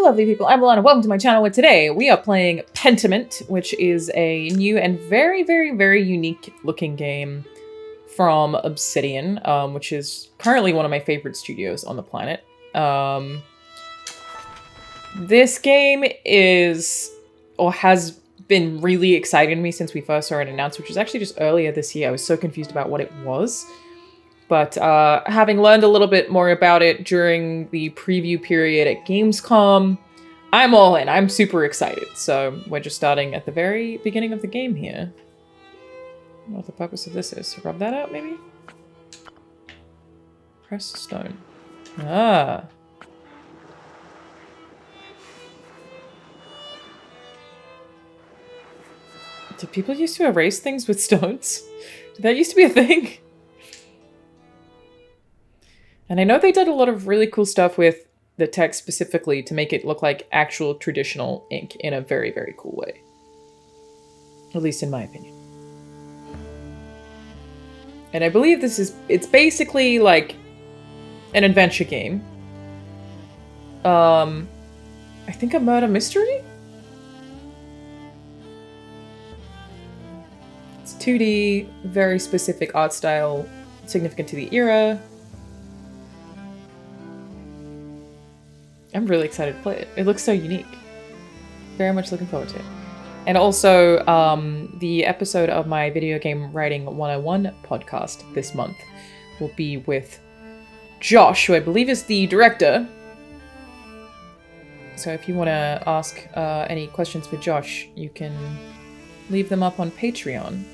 lovely people, I'm Alana, welcome to my channel, where today we are playing Pentiment, which is a new and very, very, very unique looking game from Obsidian, which is currently one of my favorite studios on the planet. This game is, or has been really exciting me since we first saw it announced, which was actually just earlier this year. I was so confused about what it was. But having learned a little bit more about it during the preview period at Gamescom, I'm all in. I'm super excited. So we're just starting at the very beginning of the game here. I don't know what the purpose of this is. So rub that out, maybe? Press stone. Ah. Did people used to erase things with stones? Did that used to be a thing? And I know they did a lot of really cool stuff with the text specifically to make it look like actual traditional ink in a very, very cool way. At least in my opinion. And I believe it's basically like an adventure game. I think a murder mystery? It's 2D, very specific art style, significant to the era. I'm really excited to play it. It looks so unique. Very much looking forward to it. And also, the episode of my Video Game Writing 101 podcast this month will be with Josh, who I believe is the director. So if you want to ask any questions for Josh, you can leave them up on Patreon.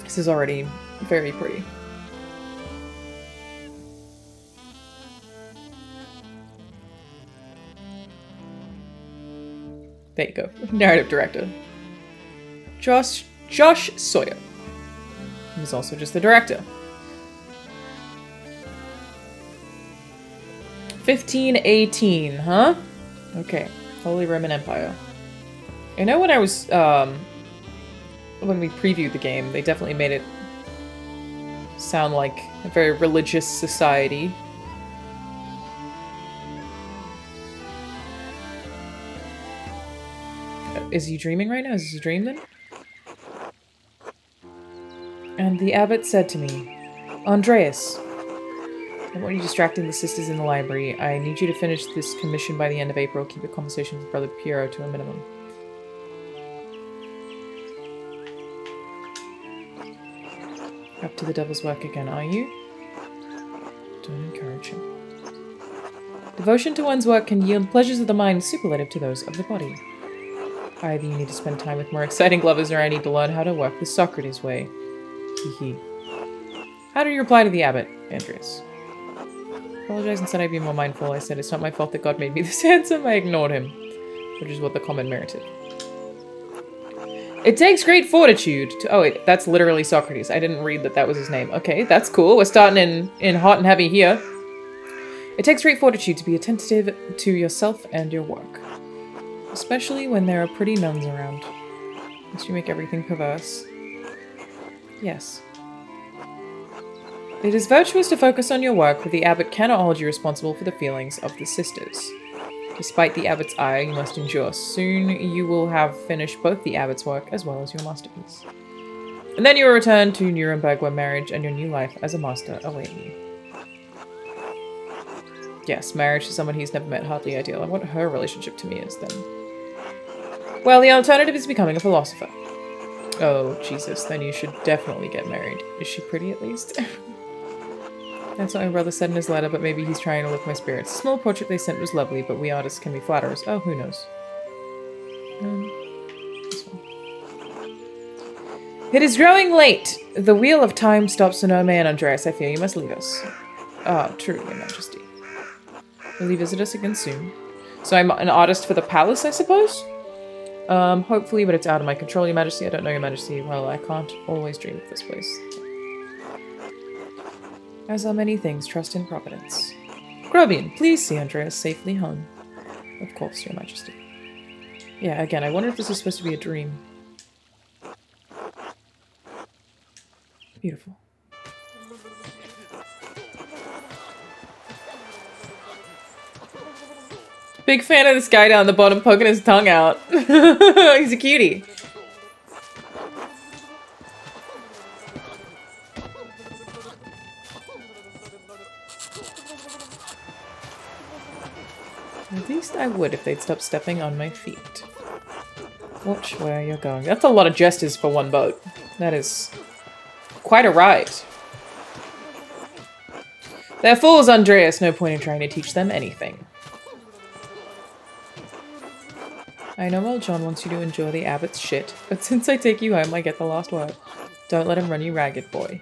This is already very pretty. There you go. Narrative director. Josh Sawyer. He's also just the director. 1518, huh? Okay. Holy Roman Empire. I know when I was, when we previewed the game, they definitely made it sound like a very religious society. Is he dreaming right now? Is this a dream then? And the abbot said to me, Andreas, I want you distracting the sisters in the library. I need you to finish this commission by the end of April. Keep your conversation with Brother Piero to a minimum. Up to the devil's work again, are you? Don't encourage him. Devotion to one's work can yield pleasures of the mind superlative to those of the body. Either you need to spend time with more exciting lovers, or I need to learn how to work the Socrates way. Hee hee. How do you reply to the abbot, Andreas? Apologized and said I'd be more mindful. I said it's not my fault that God made me this handsome. I ignored him, which is what the comment merited. It takes great fortitude to— oh wait, that's literally Socrates. I didn't read that was his name. Okay, that's cool. We're starting in hot and heavy here. It takes great fortitude to be attentive to yourself and your work. Especially when there are pretty nuns around. Must you make everything perverse? Yes. It is virtuous to focus on your work, but the abbot cannot hold you responsible for the feelings of the sisters. Despite the abbot's ire, you must endure. Soon you will have finished both the abbot's work as well as your masterpiece. And then you will return to Nuremberg, where marriage and your new life as a master await you. Yes, marriage to someone he's never met, hardly ideal. I wonder what her relationship to me is then. Well, the alternative is becoming a philosopher. Oh, Jesus, then you should definitely get married. Is she pretty at least? That's what my brother said in his letter, but maybe he's trying to lift my spirits. The small portrait they sent was lovely, but we artists can be flatterers. Oh, who knows? This one. It is growing late. The wheel of time stops for no man, Andreas. I fear you must leave us. Ah, true, your majesty. Will you visit us again soon? So I'm an artist for the palace, I suppose? Hopefully, but it's out of my control, your majesty. I don't know, your majesty. Well, I can't always dream of this place. As are many things, trust in providence. Grobian, please see Andreas safely home. Of course, your majesty. Yeah, again, I wonder if this is supposed to be a dream. Beautiful. Big fan of this guy down the bottom poking his tongue out. He's a cutie. At least I would if they'd stop stepping on my feet. Watch where you're going. That's a lot of gestures for one boat. That is quite a ride. They're fools, Andreas. No point in trying to teach them anything. I know old John wants you to enjoy the abbot's shit, but since I take you home, I get the last word. Don't let him run you ragged, boy.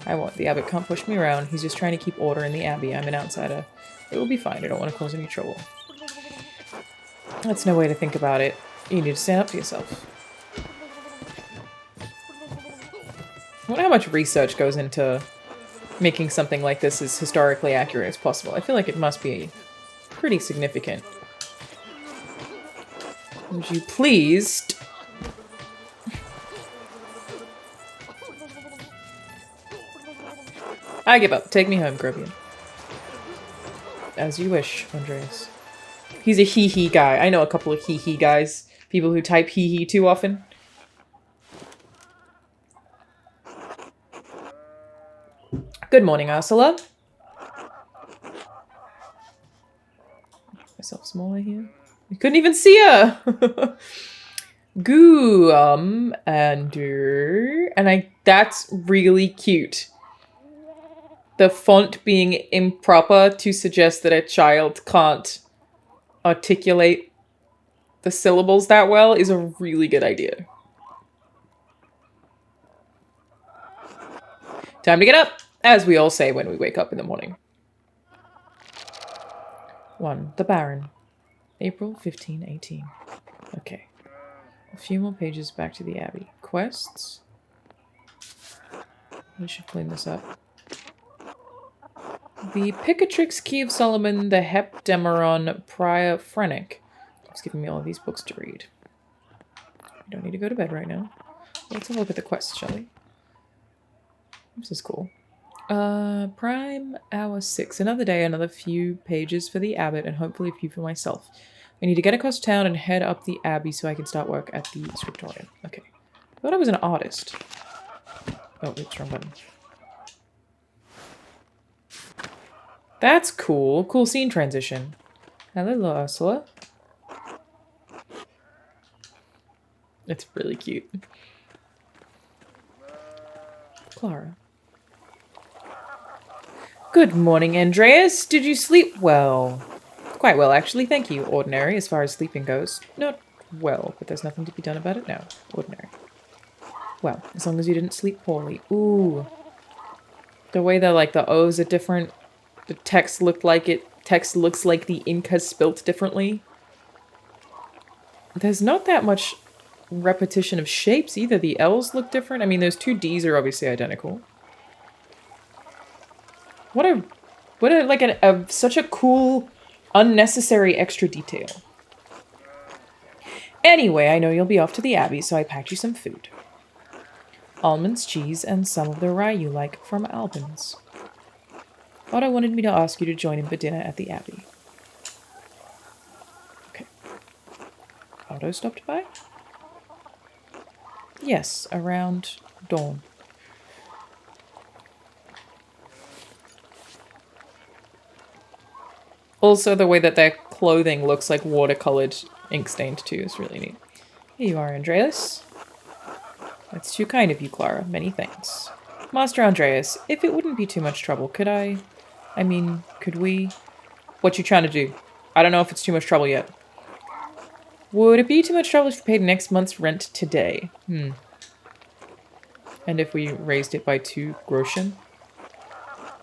I won't. The abbot can't push me around. He's just trying to keep order in the abbey. I'm an outsider. It will be fine. I don't want to cause any trouble. That's no way to think about it. You need to stand up for yourself. I wonder how much research goes into making something like this as historically accurate as possible. I feel like it must be pretty significant. Would you please... I give up. Take me home, Grobian. As you wish, Andreas. He's a hee-hee guy. I know a couple of hee-hee guys. People who type hee-hee too often. Good morning, Ursula. Make myself smaller here. I couldn't even see her! And that's really cute. The font being improper to suggest that a child can't articulate the syllables that well is a really good idea. Time to get up, as we all say when we wake up in the morning. 1. The Baron. April 1518. Okay. A few more pages back to the Abbey. Quests. We should clean this up. The Picatrix Key of Solomon, the Heptameron Prior Phrenic. It's giving me all these books to read. I don't need to go to bed right now. Let's have a look at the quests, shall we? This is cool. Prime Hour 6. Another day, another few pages for the Abbot, and hopefully a few for myself. I need to get across town and head up the Abbey so I can start work at the scriptorium. Okay. I thought I was an artist. Oh, oops, wrong button. That's cool. Cool scene transition. Hello, Ursula. It's really cute. Clara. Good morning, Andreas. Did you sleep well? Quite well, actually. Thank you. Ordinary, as far as sleeping goes. Not well, but there's nothing to be done about it now. Ordinary. Well, as long as you didn't sleep poorly. Ooh. The way that, like, the O's are different. The text looked like it. Text looks like the ink has spilt differently. There's not that much repetition of shapes either. The L's look different. I mean, those two D's are obviously identical. Such a cool, unnecessary extra detail. Anyway, I know you'll be off to the Abbey, so I packed you some food. Almonds, cheese, and some of the rye you like from Albans. Otto wanted me to ask you to join him for dinner at the Abbey. Okay. Otto stopped by? Yes, around dawn. Also, the way that their clothing looks like watercolored ink stained too is really neat. Here you are, Andreas. That's too kind of you, Clara. Many thanks. Master Andreas, if it wouldn't be too much trouble, could we... What you trying to do? I don't know if it's too much trouble yet. Would it be too much trouble if we paid next month's rent today? And if we raised it by 2 groschen?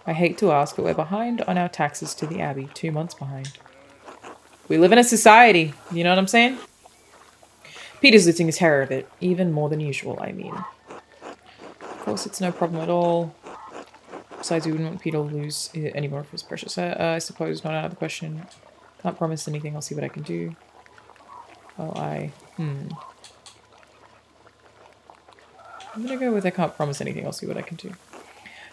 I hate to ask, but we're behind on our taxes to the Abbey. 2 months behind. We live in a society, you know what I'm saying? Peter's losing his terror of it, even more than usual, I mean. Of course, it's no problem at all. Besides, we wouldn't want Peter to lose any more of his precious. I suppose not out of the question. Can't promise anything, I'll see what I can do. Oh, I'm gonna go with I can't promise anything. I'll see what I can do.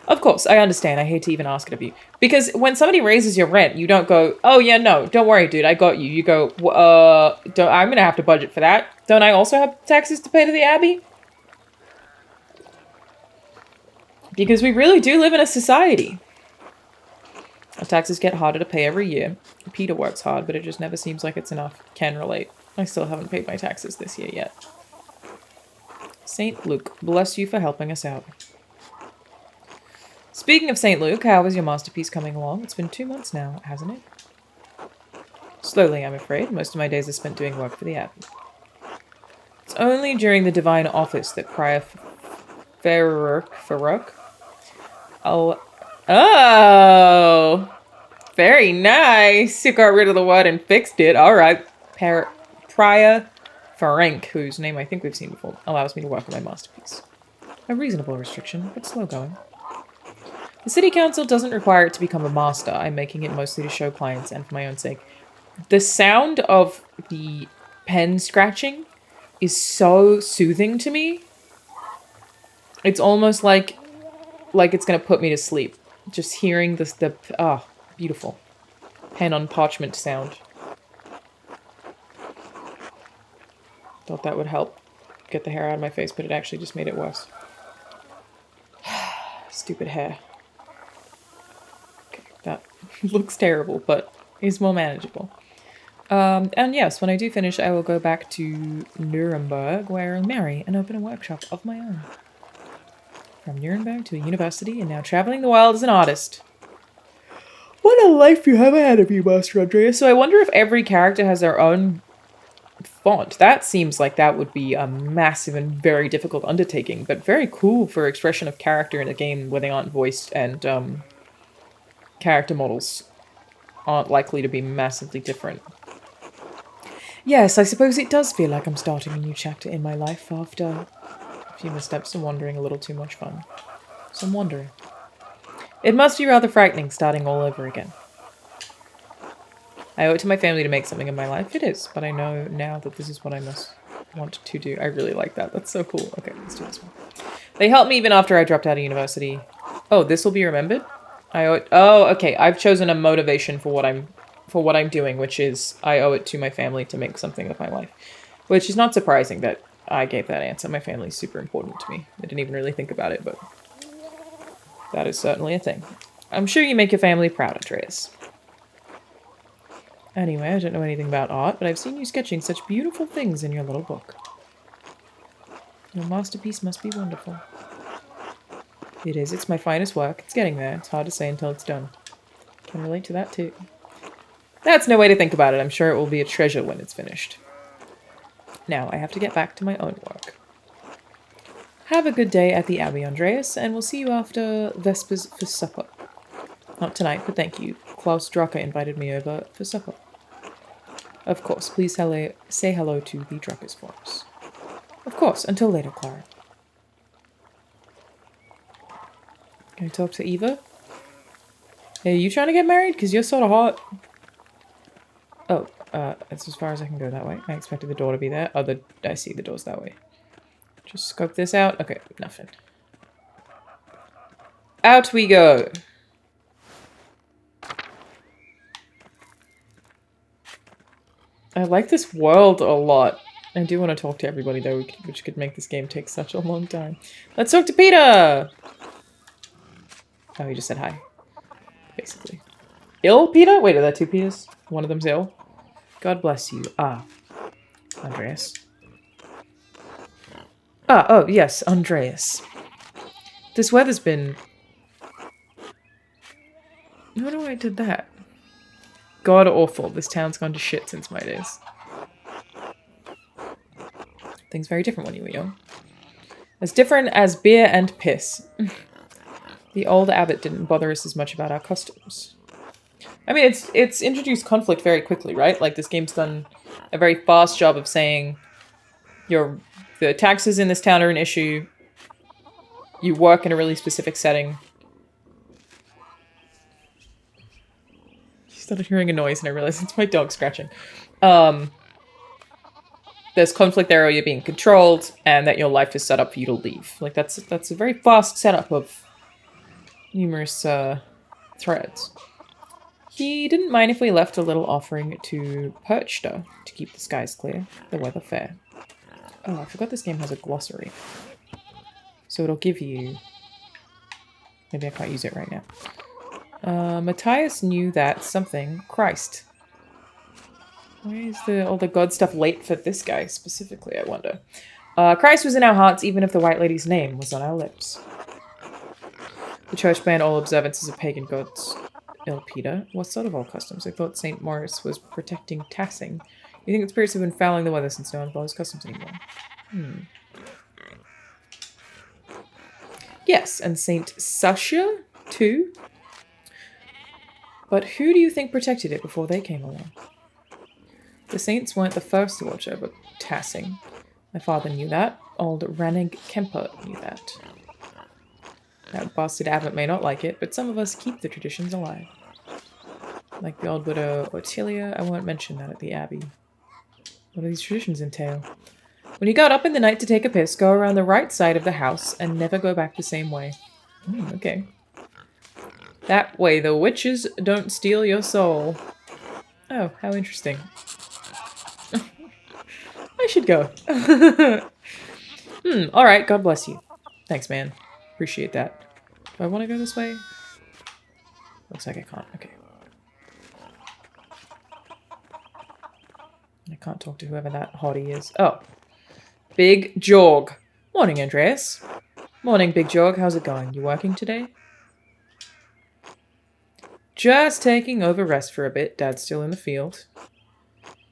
Of course, I understand. I hate to even ask it of you. Because when somebody raises your rent, you don't go, oh yeah, no, don't worry, dude, I got you. You go, I'm gonna have to budget for that. Don't I also have taxes to pay to the Abbey? Because we really do live in a society. Our taxes get harder to pay every year. Peter works hard, but it just never seems like it's enough. Can relate. I still haven't paid my taxes this year yet. St. Luke, bless you for helping us out. Speaking of St. Luke, how is your masterpiece coming along? It's been 2 months now, hasn't it? Slowly, I'm afraid. Most of my days are spent doing work for the Abbey. It's only during the Divine Office that Prior Farouk. Oh! Very nice! You got rid of the word and fixed it. Alright. Prior Farank, whose name I think we've seen before, allows me to work on my masterpiece. A reasonable restriction, but slow going. The City Council doesn't require it to become a master. I'm making it mostly to show clients and for my own sake. The sound of the pen scratching is so soothing to me. It's almost like it's going to put me to sleep. Just hearing beautiful. Pen on parchment sound. Thought that would help get the hair out of my face, but it actually just made it worse. Stupid hair. Okay, that looks terrible, but is more manageable. And yes, when I do finish, I will go back to Nuremberg, where I'll marry and open a workshop of my own. From Nuremberg to a university, and now traveling the world as an artist. What a life you have ahead of you, Master Andreas. So I wonder if every character has their own font. That seems like that would be a massive and very difficult undertaking, but very cool for expression of character in a game where they aren't voiced and character models aren't likely to be massively different. Yes, I suppose it does feel like I'm starting a new chapter in my life after a few missteps and wandering a little too much fun. So I'm wondering. It must be rather frightening starting all over again. I owe it to my family to make something of my life. It is, but I know now that this is what I must want to do. I really like that. That's so cool. Okay, let's do this one. They helped me even after I dropped out of university. Oh, this will be remembered? I owe it. Oh, okay. I've chosen a motivation for what I'm doing, which is I owe it to my family to make something of my life. Which is not surprising that I gave that answer. My family's super important to me. I didn't even really think about it, but that is certainly a thing. I'm sure you make your family proud, Andreas. Anyway, I don't know anything about art, but I've seen you sketching such beautiful things in your little book. Your masterpiece must be wonderful. It is. It's my finest work. It's getting there. It's hard to say until it's done. Can relate to that too. That's no way to think about it. I'm sure it will be a treasure when it's finished. Now, I have to get back to my own work. Have a good day at the Abbey, Andreas, and we'll see you after Vespers for supper. Not tonight, but thank you. Klaus Drucker invited me over for supper. Of course, please say hello to the Druckers for us. Of course, until later, Clara. Can I talk to Eva? Hey, are you trying to get married? Because you're sort of hot. Oh, that's as far as I can go that way. I expected the door to be there. Oh, I see the door's that way. Just scope this out. Okay, nothing. Out we go. I like this world a lot. I do want to talk to everybody, though, which could make this game take such a long time. Let's talk to Peter! Oh, he just said hi. Basically. Ill, Peter? Wait, are there two Peters? One of them's ill? God bless you. Ah. Andreas. Ah, oh, yes, Andreas. This weather's been... I wonder why I did that. God awful. This town's gone to shit since my days. Things very different when you were young. As different as beer and piss. The old abbot didn't bother us as much about our customs. I mean, it's introduced conflict very quickly, right? Like, this game's done a very fast job of saying the taxes in this town are an issue. You work in a really specific setting. I started hearing a noise and I realized it's my dog scratching. there's conflict there or you're being controlled and that your life is set up for you to leave. Like, that's a very fast setup of numerous threads. He didn't mind if we left a little offering to Perch, though, to keep the skies clear. The weather fair. Oh, I forgot this game has a glossary. So it'll give you... Maybe I can't use it right now. Matthias knew that something... Christ. Why is all the god stuff late for this guy specifically, I wonder? Christ was in our hearts even if the White Lady's name was on our lips. The church banned all observances of pagan gods. Il Peter. What sort of old customs? I thought St. Maurice was protecting Tassing. You think the spirits have been fouling the weather since no one follows customs anymore? Yes, and St. Sasha, too? But who do you think protected it before they came along? The saints weren't the first to watch over Tassing. My father knew that. Old Ranig Kemper knew that. That bastard abbot may not like it, but some of us keep the traditions alive. Like the old widow Ottilia, I won't mention that at the abbey. What do these traditions entail? When you got up in the night to take a piss, go around the right side of the house and never go back the same way. Okay. That way the witches don't steal your soul. Oh, how interesting. I should go. Alright, God bless you. Thanks, man. Appreciate that. Do I want to go this way? Looks like I can't. Okay. I can't talk to whoever that hottie is. Oh. Big Jorg. Morning, Andreas. Morning, Big Jorg. How's it going? You working today? Just taking over rest for a bit. Dad's still in the field.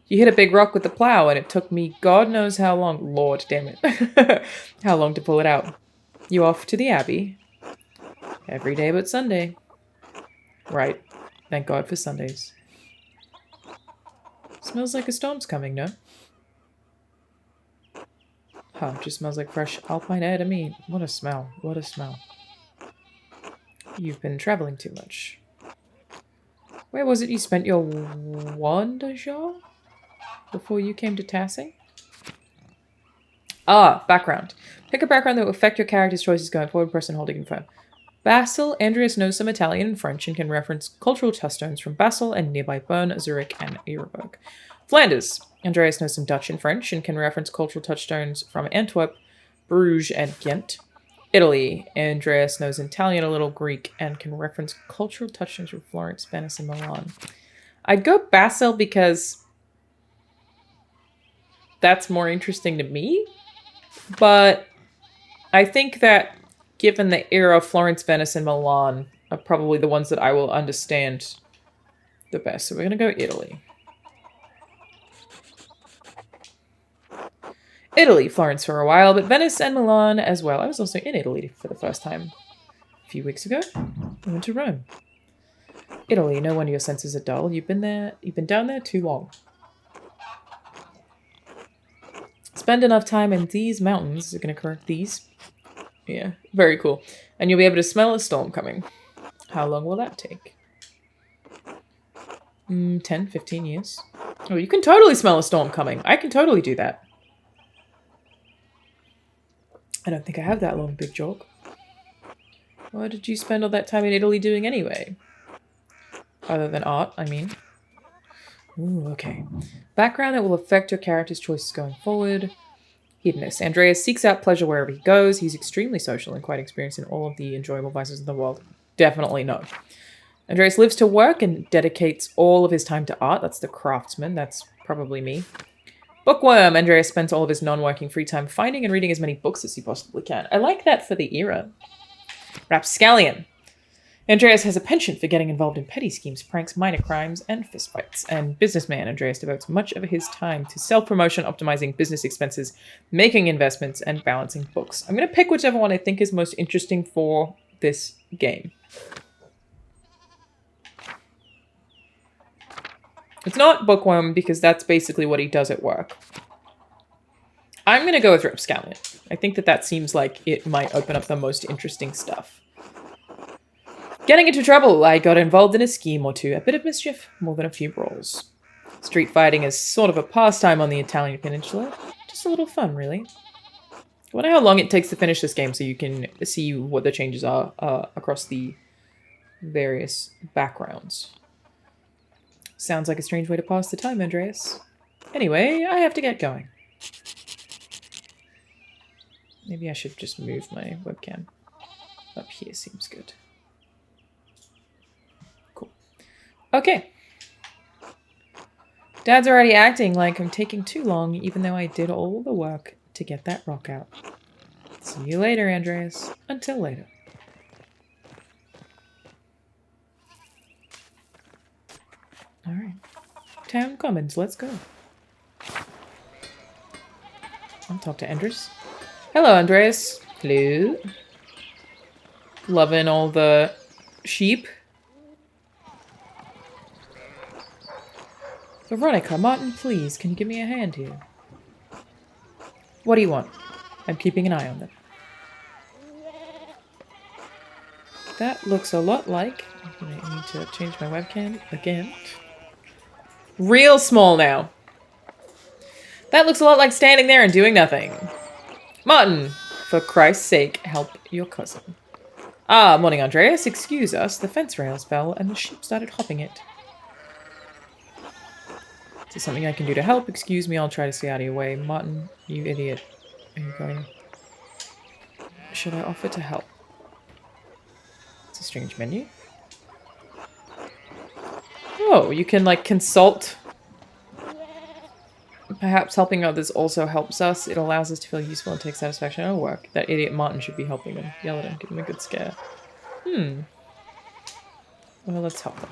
You hit a big rock with the plow and it took me God knows how long. Lord damn it. How long to pull it out. You off to the Abbey? Every day but Sunday. Right. Thank God for Sundays. Smells like a storm's coming, no? Huh, just smells like fresh alpine air to me. What a smell. What a smell. You've been traveling too much. Where was it you spent your Wanderjahr? Before you came to Tassing? Ah, background. Pick a background that will affect your character's choices going forward. Press and hold to confirm. Basil. Andreas knows some Italian and French and can reference cultural touchstones from Basel and nearby Bern, Zurich, and Eirenburg. Flanders. Andreas knows some Dutch and French and can reference cultural touchstones from Antwerp, Bruges, and Ghent. Italy. Andreas knows Italian, a little Greek, and can reference cultural touchstones from Florence, Venice, and Milan. I'd go Basel because that's more interesting to me. But I think that given the era, Florence, Venice, and Milan are probably the ones that I will understand the best. So we're going to go Italy. Italy, Florence for a while, but Venice and Milan as well. I was also in Italy for the first time a few weeks ago. I went to Rome. Italy, no wonder your senses are dull. You've been down there too long. Spend enough time in these mountains. Is it going to correct these? Yeah, very cool. And you'll be able to smell a storm coming. How long will that take? 10, 15 years. Oh, you can totally smell a storm coming. I can totally do that. I don't think I have that long, Big Jorg. What did you spend all that time in Italy doing anyway? Other than art, I mean. Ooh, okay. Background that will affect your character's choices going forward. Hedonist. Andreas seeks out pleasure wherever he goes. He's extremely social and quite experienced in all of the enjoyable vices of the world. Definitely no. Andreas lives to work and dedicates all of his time to art. That's the craftsman. That's probably me. Bookworm. Andreas spends all of his non-working free time finding and reading as many books as he possibly can. I like that for the era. Rapscallion. Andreas has a penchant for getting involved in petty schemes, pranks, minor crimes, and fistfights. And businessman, Andreas devotes much of his time to self-promotion, optimizing business expenses, making investments, and balancing books. I'm going to pick whichever one I think is most interesting for this game. It's not Bookworm because that's basically what he does at work. I'm going to go with Rapscallion. I think that seems like it might open up the most interesting stuff. Getting into trouble. I got involved in a scheme or two. A bit of mischief, more than a few brawls. Street fighting is sort of a pastime on the Italian peninsula. Just a little fun, really. I wonder how long it takes to finish this game so you can see what the changes are across the various backgrounds. Sounds like a strange way to pass the time, Andreas. Anyway, I have to get going. Maybe I should just move my webcam. Up here seems good. Cool. Okay. Dad's already acting like I'm taking too long, even though I did all the work to get that rock out. See you later, Andreas. Until later. Alright. Town Commons, let's go. I'll talk to Andres. Hello, Andres. Hello. Loving all the sheep. Veronica, Martin, please, can you give me a hand here? What do you want? I'm keeping an eye on them. That looks a lot like... I need to change my webcam again. Real small now. That looks a lot like standing there and doing nothing. Martin, for Christ's sake, help your cousin. Ah, morning, Andreas. Excuse us. The fence rails fell and the sheep started hopping it. Is there something I can do to help? Excuse me, I'll try to stay out of your way. Martin, you idiot. Are you going? Should I offer to help? It's a strange menu. Oh, you can, like, consult. Perhaps helping others also helps us. It allows us to feel useful and take satisfaction in our work. That idiot Martin should be helping them. Yell at him, give him a good scare. Well, let's help them.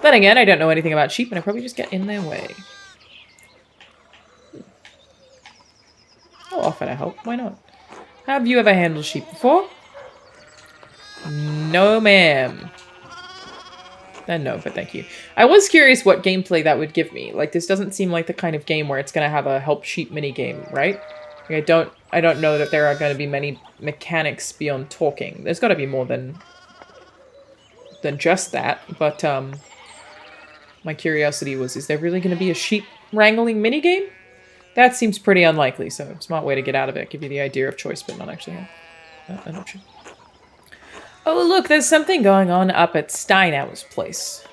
Then again, I don't know anything about sheep, and I probably just get in their way. I'll offer to help. Why not? Have you ever handled sheep before? No, ma'am. Then no, but thank you. I was curious what gameplay that would give me. Like, this doesn't seem like the kind of game where it's going to have a help sheep minigame, right? Like, I don't know that there are going to be many mechanics beyond talking. There's got to be more than just that. But my curiosity was, is there really going to be a sheep wrangling minigame? That seems pretty unlikely, so a smart way to get out of it. Give you the idea of choice, but not actually have an option. Oh, look, there's something going on up at Steinauer's place.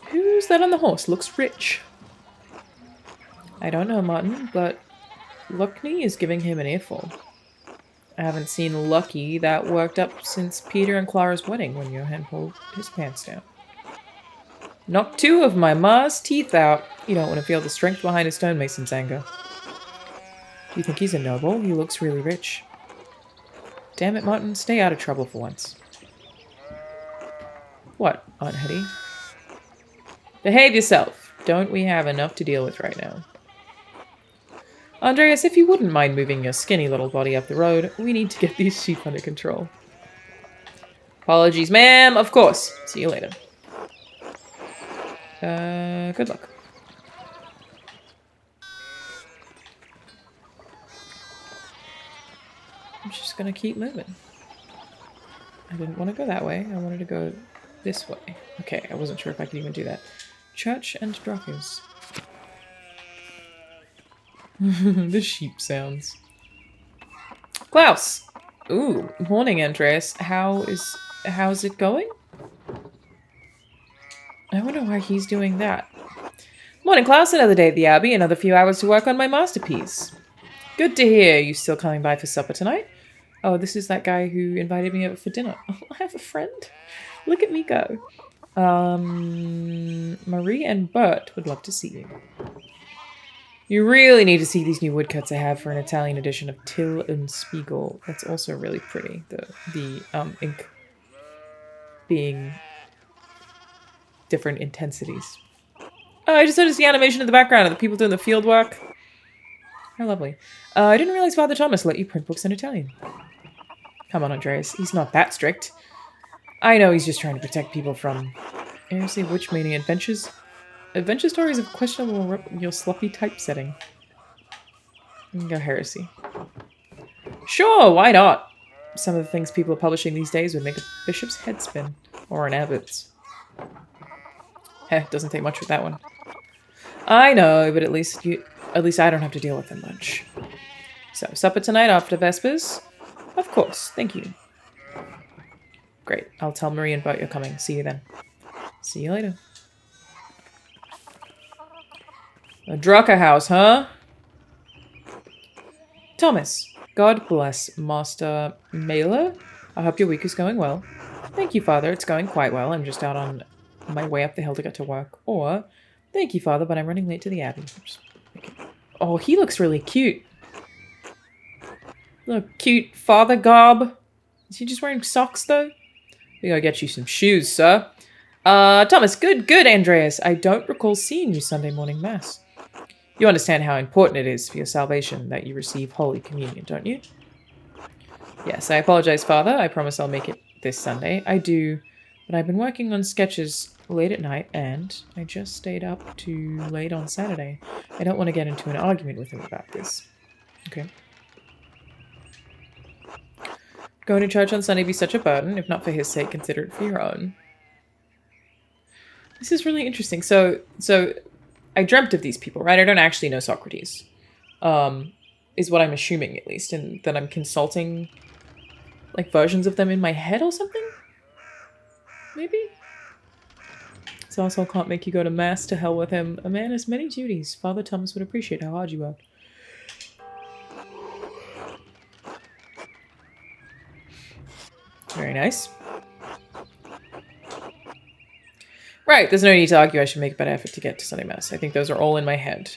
Who's that on the horse? Looks rich. I don't know, Martin, but Luckney is giving him an earful. I haven't seen Lucky that worked up since Peter and Clara's wedding when Johann pulled his pants down. Knocked 2 of my ma's teeth out. You don't want to feel the strength behind a stonemason's anger. Do you think he's a noble? He looks really rich. Damn it, Martin. Stay out of trouble for once. What, Aunt Hetty? Behave yourself. Don't we have enough to deal with right now? Andreas, if you wouldn't mind moving your skinny little body up the road, we need to get these sheep under control. Apologies, ma'am. Of course. See you later. Good luck. I'm just gonna keep moving. I didn't want to go that way. I wanted to go this way. Okay, I wasn't sure if I could even do that. Church and Druckers. The sheep sounds. Klaus! Ooh, morning, Andreas. How's it going? I wonder why he's doing that. Morning, Klaus. Another day at the Abbey. Another few hours to work on my masterpiece. Good to hear. You still coming by for supper tonight? Oh, this is that guy who invited me over for dinner. Oh, I have a friend. Look at me go. Marie and Bert would love to see you. You really need to see these new woodcuts I have for an Italian edition of Till and Spiegel. That's also really pretty. The ink being different intensities. Oh, I just noticed the animation in the background of the people doing the field work. How lovely. I didn't realize Father Thomas let you print books in Italian. Come on, Andreas. He's not that strict. I know he's just trying to protect people from... Heresy, witch mania, adventures... Adventure stories of questionable, your sloppy typesetting. Go heresy. Sure, why not? Some of the things people are publishing these days would make a bishop's head spin. Or an abbot's. Heh, doesn't take much with that one. I know, but at least I don't have to deal with them much. So, supper tonight after Vespers? Of course, thank you. Great, I'll tell Marie and Bert you're coming. See you then. See you later. A Drucker house, huh? Thomas, God bless Master Mailer. I hope your week is going well. Thank you, Father. It's going quite well. I'm just out on my way up the hill to get to work. Or, thank you, Father, but I'm running late to the Abbey. Oh, he looks really cute. Look, cute father garb. Is he just wearing socks, though? We gotta get you some shoes, sir. Thomas, good, Andreas. I don't recall seeing you Sunday morning mass. You understand how important it is for your salvation that you receive Holy Communion, don't you? Yes, I apologize, Father. I promise I'll make it this Sunday. I do, but I've been working on sketches late at night, and I just stayed up too late on Saturday. I don't want to get into an argument with him about this. Okay. Going to church on Sunday be such a burden? If not for his sake, consider it for your own. This is really interesting. So I dreamt of these people, right? I don't actually know Socrates. Is what I'm assuming, at least. And that I'm consulting, like, versions of them in my head or something? Maybe? So also can't make you go to mass. To hell with him. A man has many duties. Father Thomas would appreciate how hard you worked. Very nice. Right, there's no need to argue I should make a better effort to get to Sunday Mass. I think those are all in my head.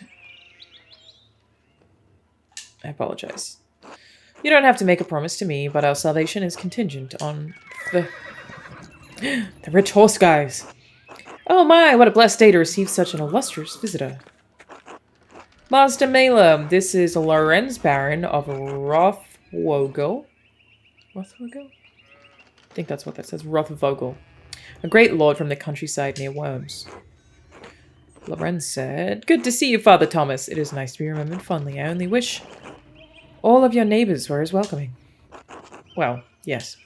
I apologize. You don't have to make a promise to me, but our salvation is contingent on the rich horse guys. Oh my, what a blessed day to receive such an illustrious visitor. Master Mailer, this is Lorenz Baron of Rothvogel. Rothvogel? I think that's what that says. Rothvogel. A great lord from the countryside near Worms. Lorenz said, good to see you, Father Thomas. It is nice to be remembered fondly. I only wish all of your neighbors were as welcoming. Well, yes.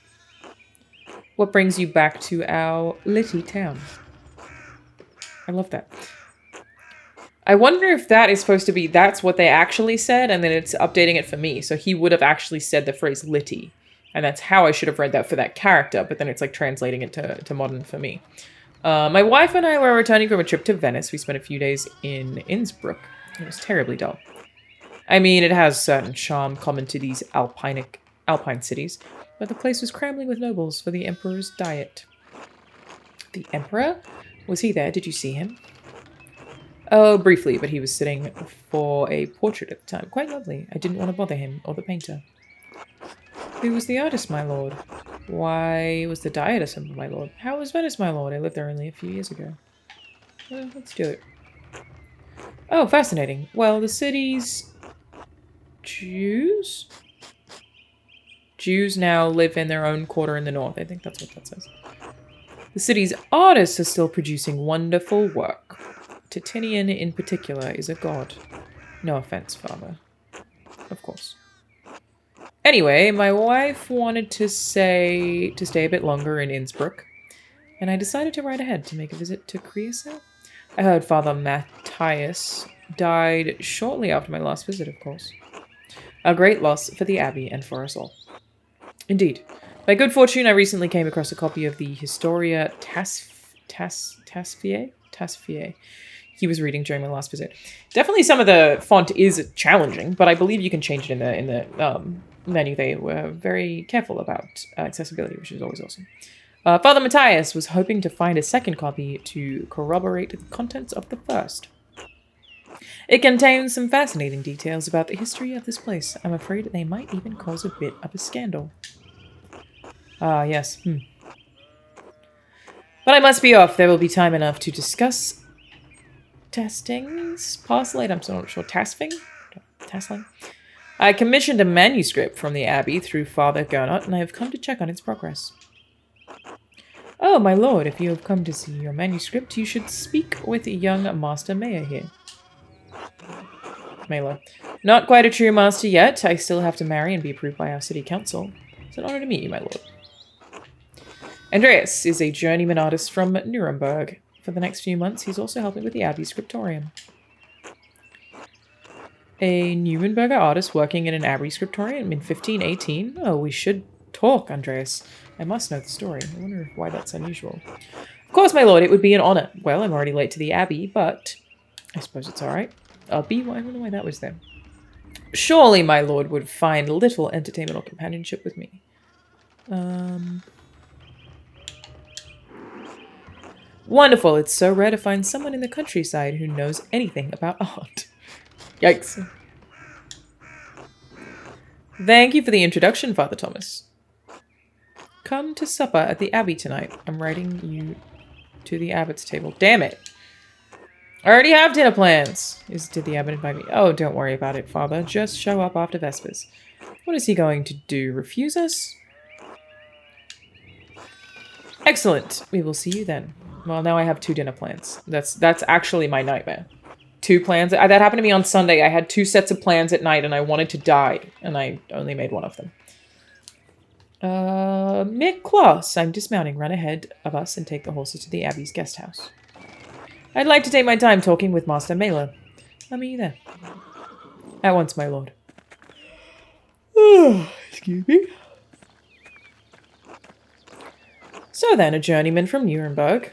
What brings you back to our litty town? I love that. I wonder if that is supposed to be, that's what they actually said, and then it's updating it for me. So he would have actually said the phrase litty. And that's how I should have read that for that character, but then it's like translating it to modern for me. My wife and I were returning from a trip to Venice. We spent a few days in Innsbruck. It was terribly dull. I mean, it has certain charm common to these alpine cities, but the place was cramming with nobles for the Emperor's diet. The Emperor? Was he there? Did you see him? Oh, briefly, but he was sitting for a portrait at the time. Quite lovely. I didn't want to bother him, or the painter. Who was the artist, my lord? Why was the diet assembled, my lord? How was Venice, my lord? I lived there only a few years ago. Well, let's do it. Oh, fascinating. Well, the city's Jews now live in their own quarter in the north. I think that's what that says. The city's artists are still producing wonderful work. Titinian, in particular, is a god. No offense, Father. Of course. Anyway, my wife wanted to stay a bit longer in Innsbruck, and I decided to ride ahead to make a visit to Creosa. I heard Father Matthias died shortly after my last visit, of course. A great loss for the Abbey and for us all. Indeed. By good fortune, I recently came across a copy of the Historia Tasfiae he was reading during my last visit. Definitely some of the font is challenging, but I believe you can change it in the menu. They were very careful about accessibility, which is always awesome. Father Matthias was hoping to find a second copy to corroborate the contents of the first. It contains some fascinating details about the history of this place. I'm afraid they might even cause a bit of a scandal. Ah, yes. But I must be off. There will be time enough to discuss testings? Parcelate? I'm not sure. Tasling? I commissioned a manuscript from the Abbey through Father Gernot, and I have come to check on its progress. Oh, my lord, if you have come to see your manuscript, you should speak with young Master Mayor here. Mailer. Not quite a true master yet. I still have to marry and be approved by our city council. It's an honor to meet you, my lord. Andreas is a journeyman artist from Nuremberg. For the next few months, he's also helping with the Abbey scriptorium. A Nuremberger artist working in an Abbey scriptorium in 1518? Oh, we should talk, Andreas. I must know the story. I wonder why that's unusual. Of course, my lord, it would be an honor. Well, I'm already late to the Abbey, but I suppose it's all right. I don't know why that was there. Surely my lord would find little entertainment or companionship with me. Wonderful. It's so rare to find someone in the countryside who knows anything about art. Yikes. Thank you for the introduction, Father Thomas. Come to supper at the Abbey tonight. I'm writing you to the abbot's table. Damn it. I already have dinner plans. Did the abbot invite me? Oh, don't worry about it, Father. Just show up after Vespers. What is he going to do? Refuse us? Excellent. We will see you then. Well, now I have 2 dinner plans. That's actually my nightmare. 2 plans. That happened to me on Sunday. I had 2 sets of plans at night and I wanted to die. And I only made one of them. Mick Kloss. I'm dismounting. Run ahead of us and take the horses to the Abbey's guest house. I'd like to take my time talking with Master Mela. I'll meet you there. At once, my lord. Excuse me. So then, a journeyman from Nuremberg.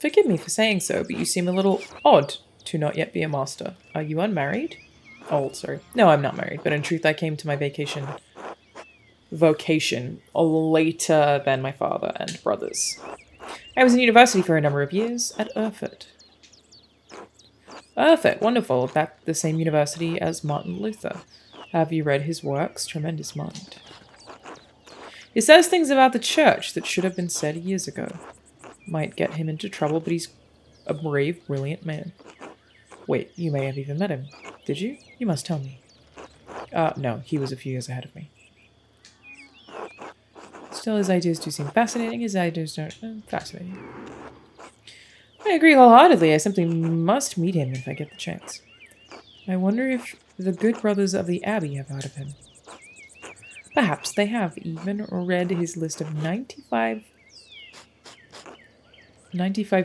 Forgive me for saying so, but you seem a little odd to not yet be a master. Are you unmarried? Oh, sorry. No, I'm not married, but in truth I came to my vocation later than my father and brothers. I was in university for a number of years at Erfurt. Erfurt, wonderful. That's the same university as Martin Luther. Have you read his works? Tremendous mind. He says things about the church that should have been said years ago. Might get him into trouble, but he's a brave, brilliant man. Wait, you may have even met him. Did you? You must tell me. No, he was a few years ahead of me. Still, his ideas do seem fascinating. His ideas don't... fascinating. I agree wholeheartedly. I simply must meet him if I get the chance. I wonder if the good brothers of the Abbey have heard of him. Perhaps they have even read his list of 95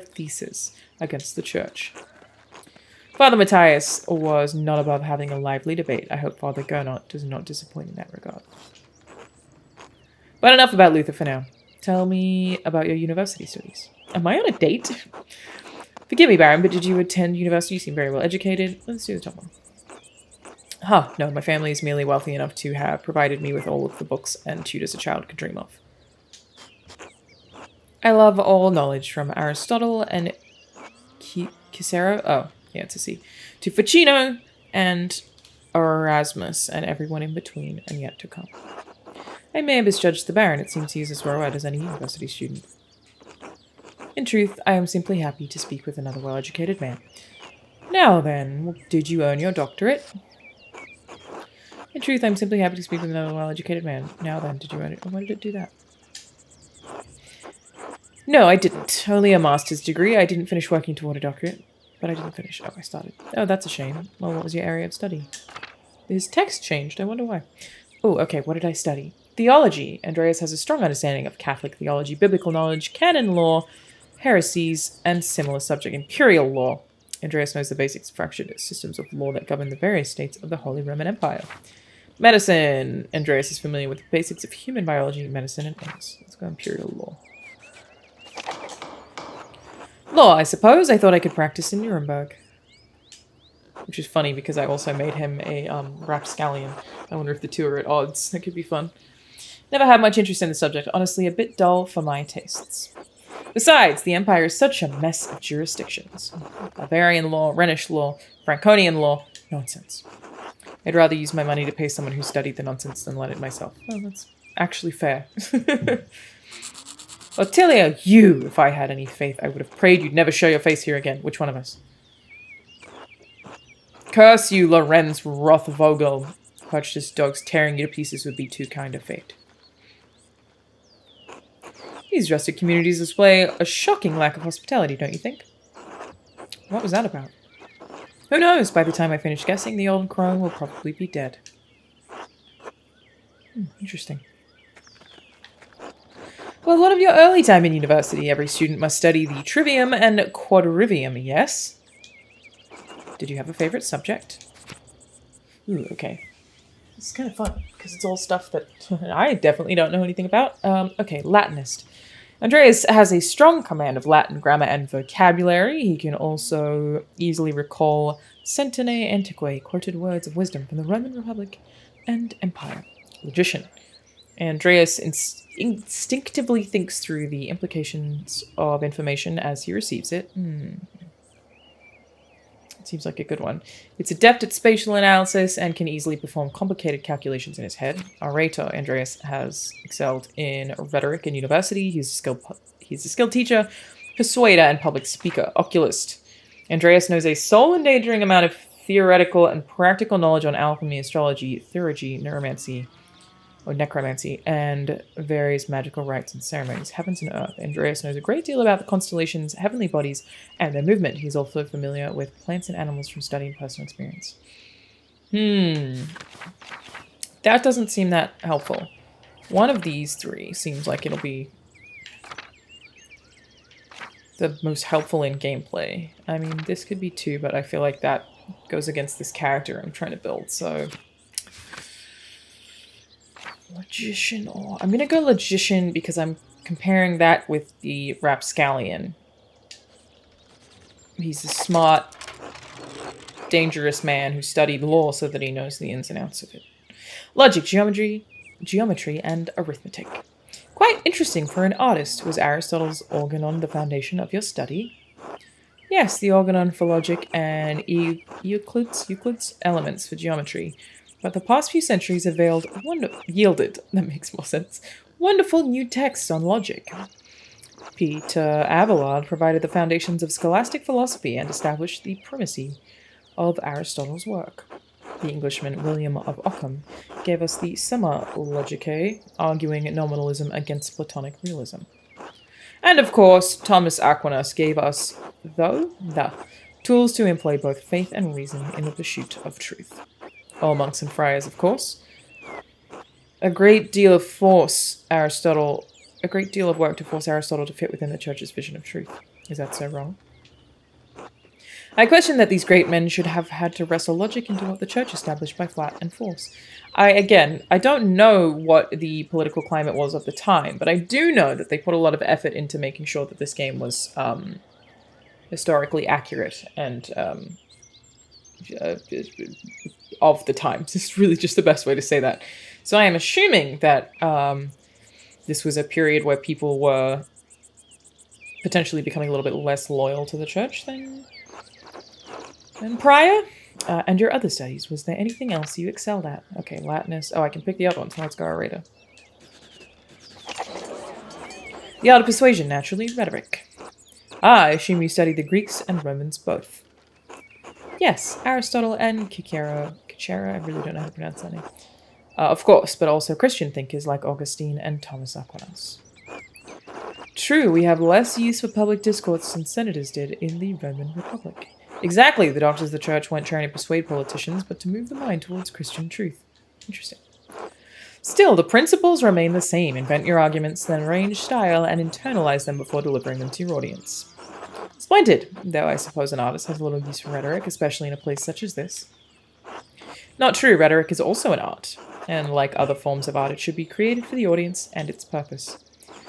theses against the church. Father Matthias was not above having a lively debate. I hope Father Gernot does not disappoint in that regard. But enough about Luther for now. Tell me about your university studies. Am I on a date? Forgive me, Baron, but did you attend university? You seem very well educated. Let's do the top one. No, my family is merely wealthy enough to have provided me with all of the books and tutors a child could dream of. I love all knowledge from Aristotle and Cicero. Oh, yeah, it's a C. To Ficino and Erasmus and everyone in between and yet to come. I may have misjudged the Baron. It seems he is as well-read as any university student. In truth, I am simply happy to speak with another well-educated man. Now then, did you earn your doctorate? In truth, I'm simply happy to speak with another well-educated man. Now then, did you earn it? Oh, why did it do that? No, I didn't. Only a master's degree. I didn't finish working toward a doctorate. But I didn't finish. Oh, I started. Oh, that's a shame. Well, what was your area of study? His text changed. I wonder why. Oh, okay. What did I study? Theology. Andreas has a strong understanding of Catholic theology, biblical knowledge, canon law, heresies, and similar subject. Imperial law. Andreas knows the basic fractured systems of law that govern the various states of the Holy Roman Empire. Medicine. Andreas is familiar with the basics of human biology, medicine, and AIDS. Let's go Imperial law. Law, I suppose. I thought I could practice in Nuremberg. Which is funny because I also made him a rapscallion. I wonder if the two are at odds. That could be fun. Never had much interest in the subject. Honestly, a bit dull for my tastes. Besides, the Empire is such a mess of jurisdictions. Bavarian law, Rhenish law, Franconian law. Nonsense. I'd rather use my money to pay someone who studied the nonsense than learn it myself. Oh, that's actually fair. Ottilia, you! If I had any faith, I would have prayed you'd never show your face here again. Which one of us? Curse you, Lorenz Rothvogel. His dogs tearing you to pieces would be too kind of fate. These rustic communities display a shocking lack of hospitality, don't you think? What was that about? Who knows? By the time I finish guessing, the old crone will probably be dead. Interesting. Well, what of your early time in university? Every student must study the trivium and quadrivium, yes? Did you have a favorite subject? Ooh, okay. It's kind of fun, because it's all stuff that I definitely don't know anything about. Okay, Latinist. Andreas has a strong command of Latin grammar and vocabulary. He can also easily recall centenae antiquae, quoted words of wisdom from the Roman Republic and Empire. Logician. Andreas instinctively thinks through the implications of information as he receives it. Seems like a good one. It's adept at spatial analysis and can easily perform complicated calculations in his head. Orator, Andreas has excelled in rhetoric in university. He's a skilled teacher, persuader, and public speaker. Oculist. Andreas knows a soul-endangering amount of theoretical and practical knowledge on alchemy, astrology, theurgy, necromancy, and various magical rites and ceremonies, heavens and earth. Andreas knows a great deal about the constellations, heavenly bodies, and their movement. He's also familiar with plants and animals from studying personal experience. That doesn't seem that helpful. One of these three seems like it'll be the most helpful in gameplay. I mean, this could be two, but I feel like that goes against this character I'm trying to build, so... Logician, or I'm gonna go Logician because I'm comparing that with the Rapscallion. He's a smart, dangerous man who studied law so that he knows the ins and outs of it. Logic, geometry, and arithmetic. Quite interesting for an artist. Was Aristotle's organon the foundation of your study? Yes, the organon for logic and Euclid's elements for geometry. But the past few centuries have yielded, that makes more sense, wonderful new texts on logic. Peter Abelard provided the foundations of scholastic philosophy and established the primacy of Aristotle's work. The Englishman William of Ockham gave us the Summa Logicae, arguing nominalism against Platonic realism. And of course, Thomas Aquinas gave us the tools to employ both faith and reason in the pursuit of truth. All monks and friars, of course. A great deal of work to force Aristotle to fit within the Church's vision of truth. Is that so wrong? I question that these great men should have had to wrestle logic into what the Church established by flat and force. I don't know what the political climate was of the time, but I do know that they put a lot of effort into making sure that this game was historically accurate and of the times. It's really just the best way to say that. So I am assuming that this was a period where people were potentially becoming a little bit less loyal to the Church than prior. And your other studies, was there anything else you excelled at? Okay, Latinist. Oh, I can pick the other ones. Now let's go Orator. The art of persuasion, naturally. Rhetoric. I assume you studied the Greeks and Romans both. Yes, Aristotle and Cicero. I really don't know how to pronounce that name. Of course, but also Christian thinkers like Augustine and Thomas Aquinas. True, we have less use for public discourse than senators did in the Roman Republic. Exactly, the doctors of the Church weren't trying to persuade politicians, but to move the mind towards Christian truth. Interesting. Still, the principles remain the same. Invent your arguments, then arrange style, and internalize them before delivering them to your audience. Splendid, though I suppose an artist has a little use for rhetoric, especially in a place such as this. Not true, rhetoric is also an art, and like other forms of art, it should be created for the audience and its purpose.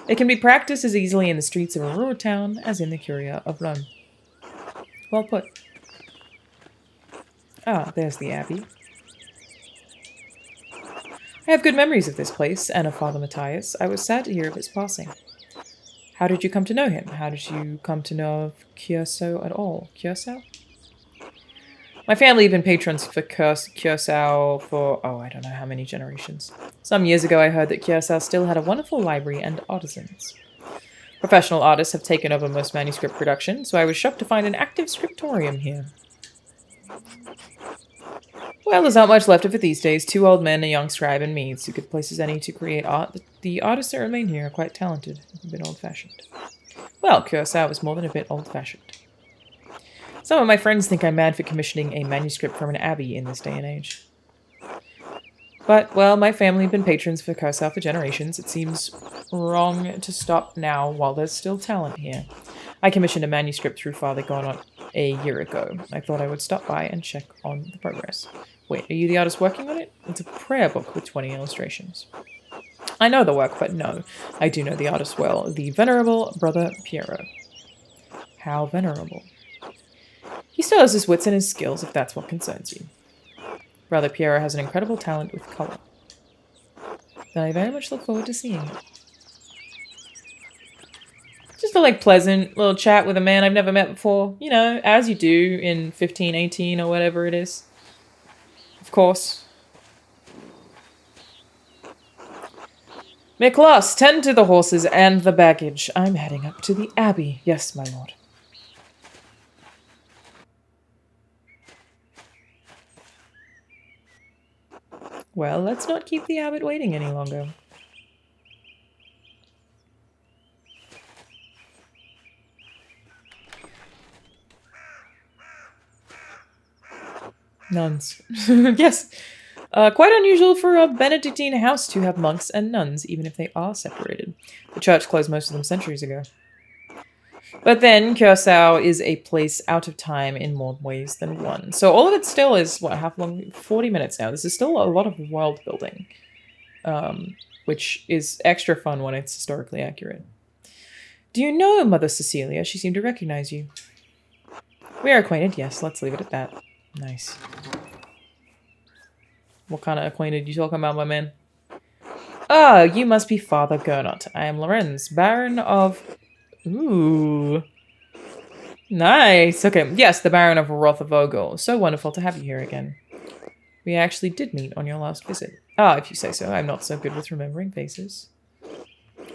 It can be practiced as easily in the streets of a rural town as in the Curia of Rome. Well put. Ah, there's the Abbey. I have good memories of this place and of Father Matthias. I was sad to hear of his passing. How did you come to know him? How did you come to know of Curacao at all? Curacao? My family have been patrons for Curacao for, I don't know how many generations. Some years ago I heard that Curacao still had a wonderful library and artisans. Professional artists have taken over most manuscript production, so I was shocked to find an active scriptorium here. Well, there's not much left of it these days. 2 old men, a young scribe, and me. It's a good place as any to create art. The artists that remain here are quite talented, a bit old-fashioned. Well, Curacao is more than a bit old-fashioned. Some of my friends think I'm mad for commissioning a manuscript from an abbey in this day and age. But, well, my family have been patrons for Curacao for generations. It seems wrong to stop now while there's still talent here. I commissioned a manuscript through Father Garnot a year ago. I thought I would stop by and check on the progress. Wait, are you the artist working on it? It's a prayer book with 20 illustrations. I know the work, but no, I do know the artist well, the venerable Brother Piero. How venerable? He still has his wits and his skills, if that's what concerns you. Brother Piero has an incredible talent with colour. Then I very much look forward to seeing it. Just a, pleasant little chat with a man I've never met before. You know, as you do in 1518 or whatever it is. Of course. Miklos, tend to the horses and the baggage. I'm heading up to the abbey. Yes, my lord. Well, let's not keep the abbot waiting any longer. Nuns. Yes. Quite unusual for a Benedictine house to have monks and nuns, even if they are separated. The church closed most of them centuries ago. But then, Curacao is a place out of time in more ways than one. So all of it still is, what, how long? 40 minutes now. This is still a lot of world building. Which is extra fun when it's historically accurate. Do you know Mother Cecilia? She seemed to recognize you. We are acquainted, yes. Let's leave it at that. Nice. What kind of acquainted you talking about, my man? Oh, you must be Father Gernot. I am Lorenz, Baron of... Ooh. Nice. Okay, yes, the Baron of Rothavogel. So wonderful to have you here again. We actually did meet on your last visit. Ah, if you say so. I'm not so good with remembering faces.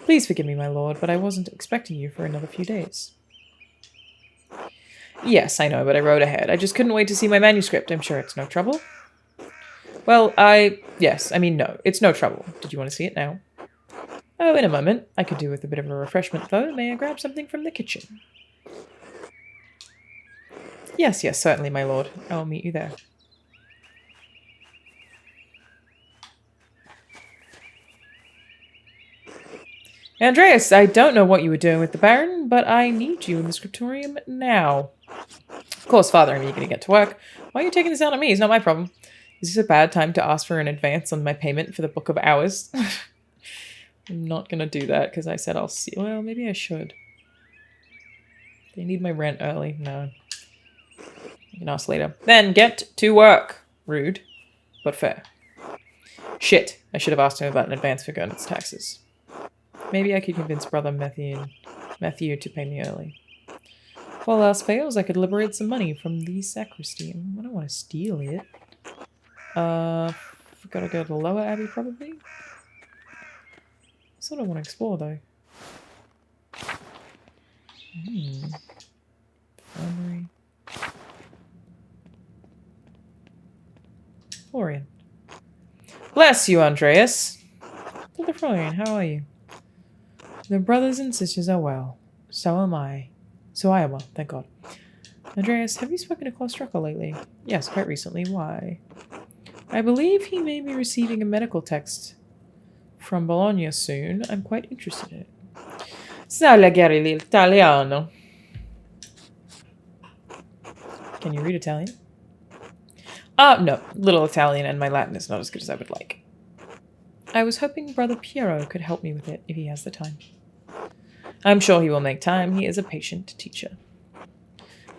Please forgive me, my lord, but I wasn't expecting you for another few days. Yes, I know, but I rode ahead. I just couldn't wait to see my manuscript. I'm sure it's no trouble. Well, yes, I mean, no, it's no trouble. Did you want to see it now? Oh, in a moment. I could do with a bit of a refreshment, though. May I grab something from the kitchen? Yes, yes, certainly, my lord. I'll meet you there. Andreas, I don't know what you were doing with the Baron, but I need you in the scriptorium now. Of course, Father, I'm eager to get to work. Why are you taking this out on me? It's not my problem. Is this a bad time to ask for an advance on my payment for the Book of Hours? I'm not going to do that because I said I'll see. Well, maybe I should. They need my rent early. No. You can ask later. Then get to work. Rude, but fair. Shit. I should have asked him about an advance for Gernot's taxes. Maybe I could convince Brother Matthew to pay me early. If all else fails, I could liberate some money from the sacristy. I don't want to steal it. We've got to go to the Lower Abbey, probably. I sort of want to explore, though. Infirmary. Florian. Bless you, Andreas. Brother Florian, how are you? The brothers and sisters are well. So am I. So I am well, thank God. Andreas, have you spoken to Klaus Drucker lately? Yes, quite recently. Why? I believe he may be receiving a medical text from Bologna soon. I'm quite interested in it. Salagari l'Italiano. Can you read Italian? No. Little Italian and my Latin is not as good as I would like. I was hoping Brother Piero could help me with it if he has the time. I'm sure he will make time. He is a patient teacher.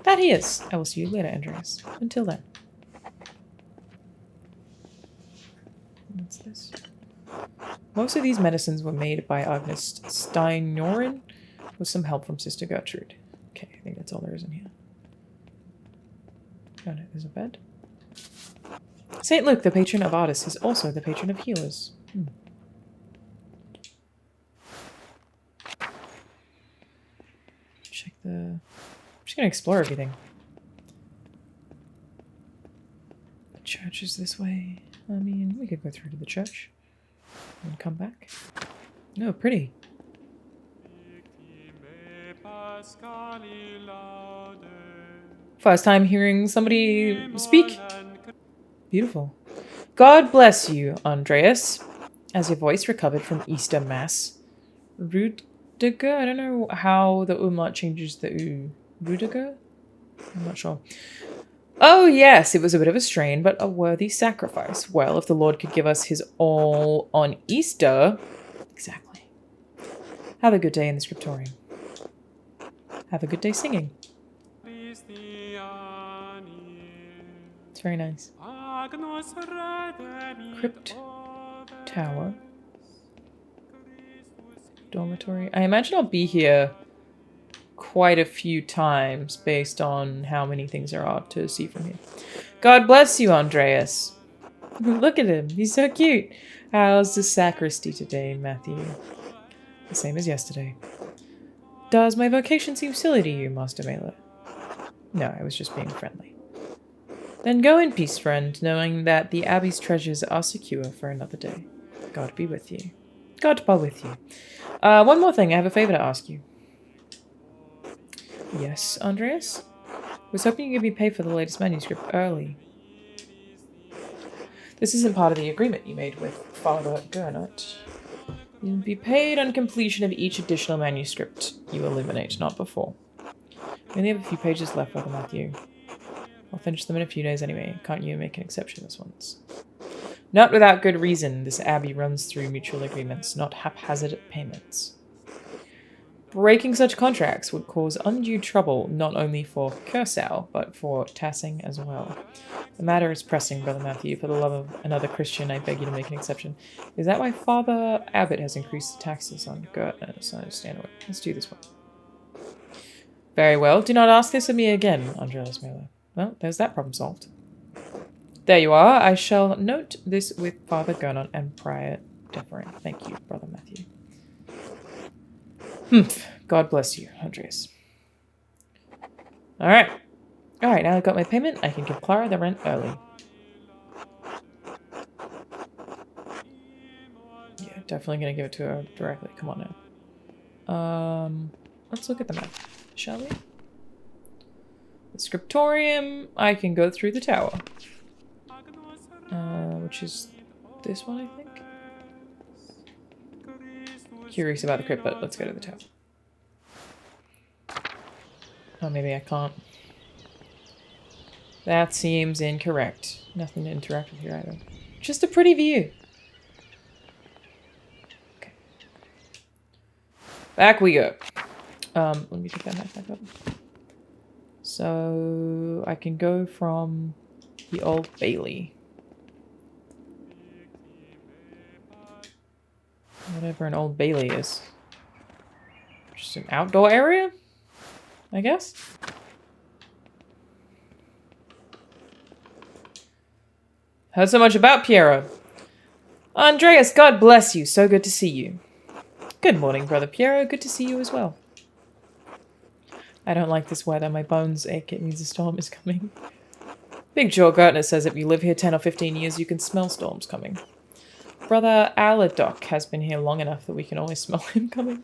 That he is. I will see you later, Andreas. Until then. What's this? Most of these medicines were made by Agnes Steinorin with some help from Sister Gertrude. Okay, I think that's all there is in here. Got it. There's a bed. St. Luke, the patron of artists, is also the patron of healers. Check the... I'm just going to explore everything. The church is this way. I mean, we could go through to the church and come back. Oh, pretty. First time hearing somebody speak. Beautiful. God bless you, Andreas. As your voice recovered from Easter Mass. Rudiger? I don't know how the umlaut changes the U. Rudiger? I'm not sure. Oh, yes, it was a bit of a strain, but a worthy sacrifice. Well, if the Lord could give us his all on Easter... Exactly. Have a good day in the scriptorium. Have a good day singing. It's very nice. Crypt Tower. Dormitory. I imagine I'll be here quite a few times based on how many things there are to see from here. God bless you, Andreas. Look at him. He's so cute. How's the sacristy today, Matthew? The same as yesterday. Does my vocation seem silly to you, Master Mela? No, I was just being friendly. Then go in peace, friend, knowing that the Abbey's treasures are secure for another day. God be with you. God be with you. One more thing. I have a favor to ask you. Yes, Andreas? I was hoping you could be paid for the latest manuscript early. This isn't part of the agreement you made with Father Gernot. You'll be paid on completion of each additional manuscript you eliminate, not before. We only have a few pages left, Brother Matthew. I'll finish them in a few days anyway. Can't you make an exception this once? Not without good reason. This abbey runs through mutual agreements, not haphazard payments. Breaking such contracts would cause undue trouble not only for Cursow, but for Tassing as well. The matter is pressing, Brother Matthew. For the love of another Christian, I beg you to make an exception. Is that why Father Abbot has increased the taxes on Gurtners? I understand. Let's do this one. Very well. Do not ask this of me again, Andreas Mela. Well, there's that problem solved. There you are. I shall note this with Father Gernot and Prior Deferent. Thank you, Brother Matthew. God bless you, Andreas. Alright. Alright, now I've got my payment. I can give Clara the rent early. Yeah, definitely gonna give it to her directly. Come on now. Let's look at the map, shall we? The scriptorium, I can go through the tower. Which is this one, I think. Curious about the crypt, but let's go to the tower. Oh, maybe I can't. That seems incorrect. Nothing to interact with here either. Just a pretty view. Okay. Back we go. Let me pick that map back up. So I can go from the Old Bailey. Whatever an Old Bailey is. Just an outdoor area, I guess. Heard so much about Piero. Andreas, God bless you. So good to see you. Good morning, Brother Piero. Good to see you as well. I don't like this weather. My bones ache. It means a storm is coming. Big Joe Gertner says if you live here 10 or 15 years, you can smell storms coming. Brother Aladoc has been here long enough that we can always smell him coming.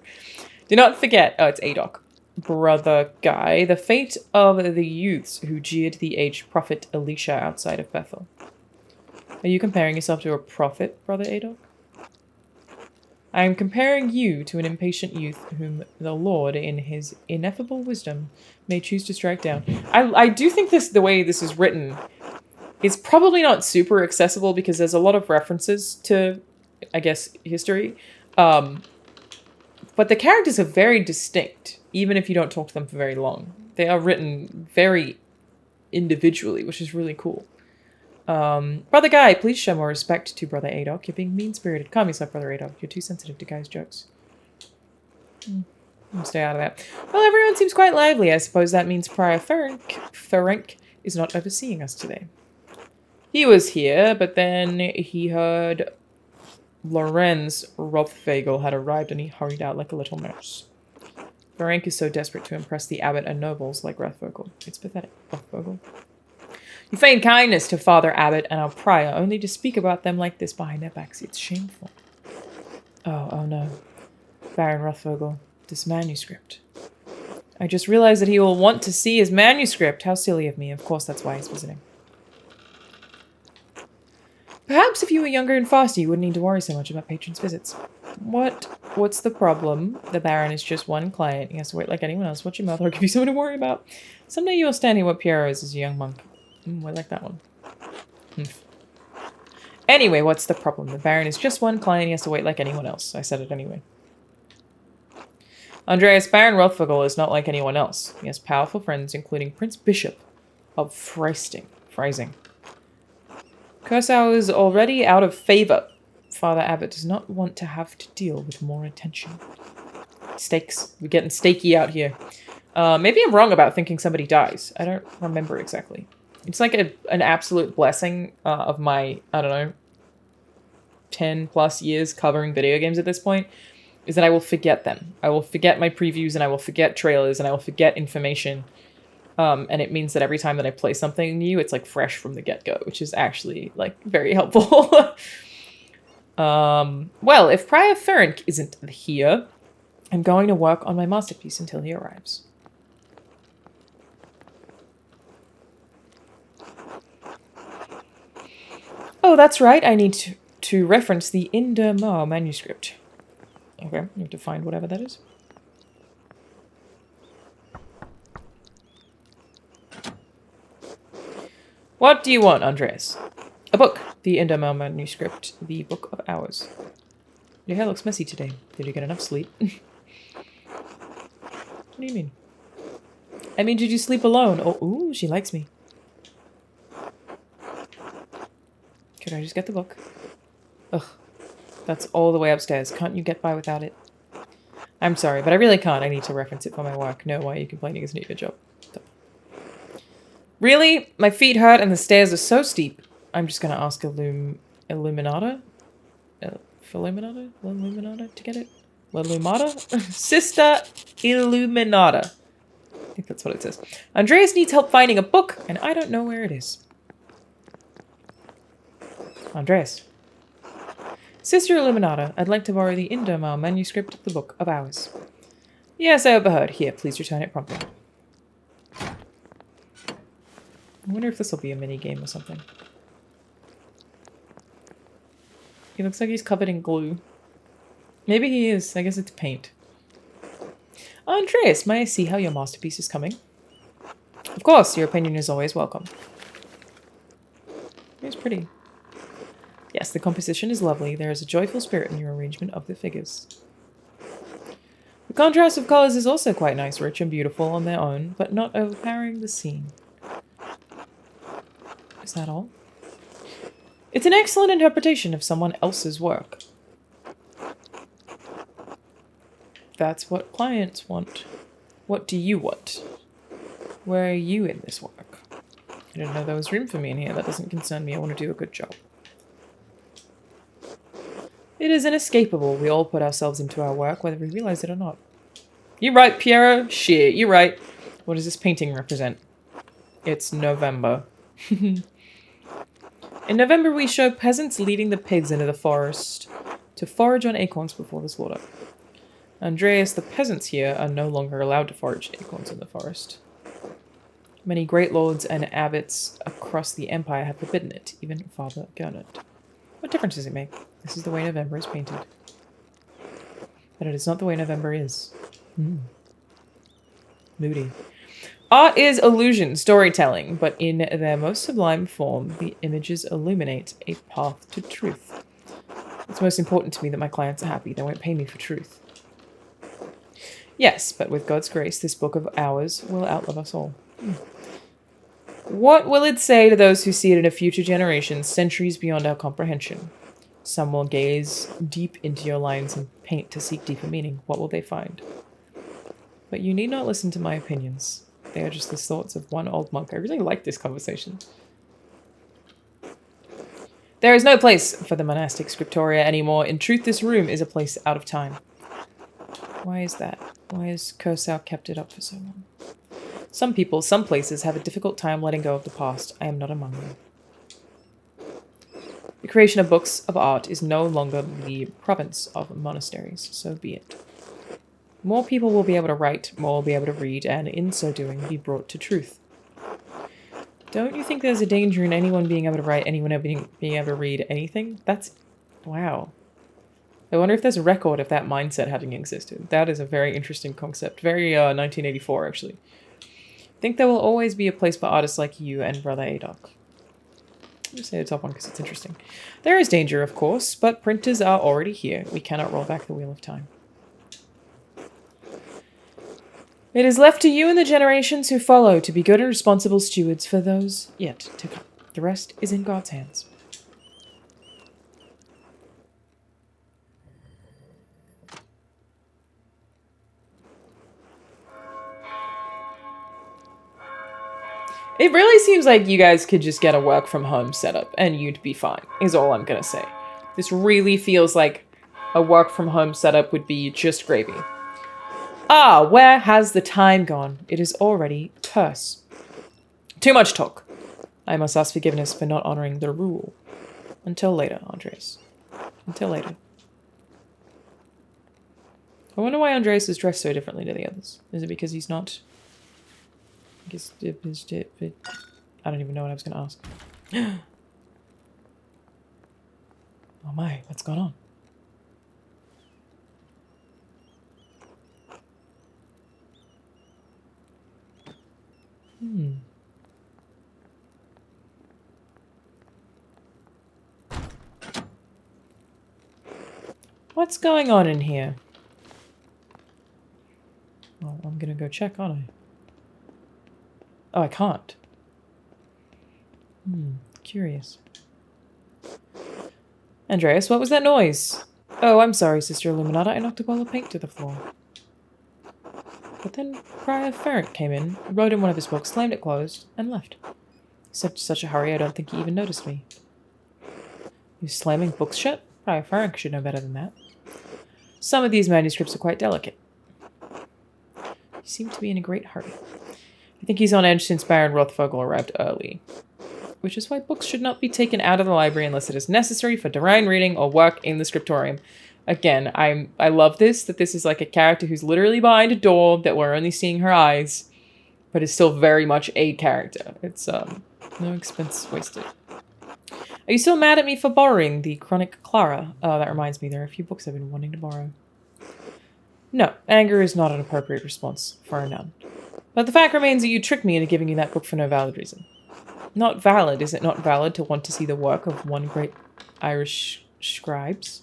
Do not forget, oh, it's Adoc. Brother Guy, the fate of the youths who jeered the aged prophet Elisha outside of Bethel. Are you comparing yourself to a prophet, Brother Adoc? I am comparing you to an impatient youth whom the Lord, in his ineffable wisdom, may choose to strike down. I do think the way this is written is probably not super accessible because there's a lot of references to, I guess, history. But the characters are very distinct, even if you don't talk to them for very long. They are written very individually, which is really cool. Brother Guy, please show more respect to Brother Adoc. You're being mean-spirited. Calm yourself, Brother Adoc. You're too sensitive to Guy's jokes. I'll stay out of that. Well, everyone seems quite lively. I suppose that means Prior Ferenc is not overseeing us today. He was here, but then he heard Lorenz Rothfagel had arrived and he hurried out like a little mouse. Ferenc is so desperate to impress the abbot and nobles like Rothfagel. It's pathetic, Rothfagel. You feign kindness to Father Abbot and our prior, only to speak about them like this behind their backs. It's shameful. Oh no. Baron Rothfogel, this manuscript. I just realized that he will want to see his manuscript. How silly of me. Of course, that's why he's visiting. Perhaps if you were younger and faster, you wouldn't need to worry so much about patrons' visits. What's the problem? The Baron is just one client. He has to wait like anyone else. Watch your mouth, or I'll give you something to worry about. Someday you'll stand here where Piero is as a young monk. I like that one. Anyway, what's the problem? The Baron is just one client. He has to wait like anyone else. I said it anyway. Andreas, Baron Rothvogel is not like anyone else. He has powerful friends, including Prince Bishop of Freising. Kursau is already out of favor. Father Abbot does not want to have to deal with more attention. Stakes. We're getting stakey out here. Maybe I'm wrong about thinking somebody dies. I don't remember exactly. It's like an absolute blessing of my, I don't know, 10 plus years covering video games at this point, is that I will forget them. I will forget my previews, and I will forget trailers, and I will forget information. And it means that every time that I play something new, it's like fresh from the get-go, which is actually like very helpful. Well, if Prior Ferenc isn't here, I'm going to work on my masterpiece until he arrives. Oh, that's right. I need to reference the Indermar manuscript. Okay, you have to find whatever that is. What do you want, Andreas? A book. The Indermar manuscript. The Book of Hours. Your hair looks messy today. Did you get enough sleep? What do you mean? I mean, did you sleep alone? Oh, ooh, she likes me. Could I just get the book? Ugh. That's all the way upstairs. Can't you get by without it? I'm sorry, but I really can't. I need to reference it for my work. No, why are you complaining? Isn't it your job? Really? My feet hurt and the stairs are so steep. I'm just going to ask Illuminata? Illuminata to get it? Illumata? Sister Illuminata. I think that's what it says. Andreas needs help finding a book, and I don't know where it is. Andreas. Sister Illuminata, I'd like to borrow the Indermar manuscript of the Book of Hours. Yes, I overheard. Here, please return it promptly. I wonder if this will be a mini-game or something. He looks like he's covered in glue. Maybe he is. I guess it's paint. Andreas, may I see how your masterpiece is coming? Of course, your opinion is always welcome. It's pretty. Yes, the composition is lovely. There is a joyful spirit in your arrangement of the figures. The contrast of colours is also quite nice, rich and beautiful on their own, but not overpowering the scene. Is that all? It's an excellent interpretation of someone else's work. That's what clients want. What do you want? Where are you in this work? I didn't know there was room for me in here. That doesn't concern me. I want to do a good job. It is inescapable. We all put ourselves into our work, whether we realize it or not. You're right, Piero. Shit, you're right. What does this painting represent? It's November. In November, we show peasants leading the pigs into the forest to forage on acorns before the slaughter. Andreas, the peasants here are no longer allowed to forage acorns in the forest. Many great lords and abbots across the empire have forbidden it, even Father Gernot. What difference does it make? This is the way November is painted. But it is not the way November is. Moody. Art is illusion, storytelling, but in their most sublime form, the images illuminate a path to truth. It's most important to me that my clients are happy. They won't pay me for truth. Yes, but with God's grace, this book of ours will outlive us all. What will it say to those who see it in a future generation, centuries beyond our comprehension? Some will gaze deep into your lines and paint to seek deeper meaning. What will they find? But you need not listen to my opinions. They are just the thoughts of one old monk. I really like this conversation. There is no place for the monastic scriptoria anymore. In truth, this room is a place out of time. Why is that? Why has Kursau kept it up for so long? Some people, some places, have a difficult time letting go of the past. I am not among them. The creation of books of art is no longer the province of monasteries, so be it. More people will be able to write, more will be able to read, and in so doing, be brought to truth. Don't you think there's a danger in anyone being able to write, anyone being able to read anything? That's... wow. I wonder if there's a record of that mindset having existed. That is a very interesting concept. Very 1984, actually. I think there will always be a place for artists like you and Brother Adoc. I'll just say the top one because it's interesting. There is danger, of course, but printers are already here. We cannot roll back the wheel of time. It is left to you and the generations who follow to be good and responsible stewards for those yet to come. The rest is in God's hands. It really seems like you guys could just get a work from home setup and you'd be fine, is all I'm gonna say. This really feels like a work from home setup would be just gravy. Ah, where has the time gone? It is already terse. Too much talk. I must ask forgiveness for not honoring the rule. Until later, Andres. Until later. I wonder why Andres is dressed so differently to the others. Is it because he's not... I guess... I don't even know what I was going to ask. Oh my, what's going on? What's going on in here? Well, I'm gonna go check, aren't I? Oh, I can't. Curious. Andreas, what was that noise? Oh, I'm sorry, Sister Illuminata. I knocked a ball of paint to the floor. But then Prior Ferrant came in, wrote in one of his books, slammed it closed, and left. Such a hurry, I don't think he even noticed me. He was slamming books shut? Prior Ferrant should know better than that. Some of these manuscripts are quite delicate. He seemed to be in a great hurry. I think he's on edge since Baron Rothvogel arrived early. Which is why books should not be taken out of the library unless it is necessary for divine reading or work in the scriptorium. Again, I love this, that this is like a character who's literally behind a door, that we're only seeing her eyes, but is still very much a character. It's, no expense wasted. Are you still mad at me for borrowing the Chronic Clara? That reminds me, there are a few books I've been wanting to borrow. No, anger is not an appropriate response for a nun. But the fact remains that you tricked me into giving you that book for no valid reason. Not valid, is it not valid to want to see the work of one great Irish scribes?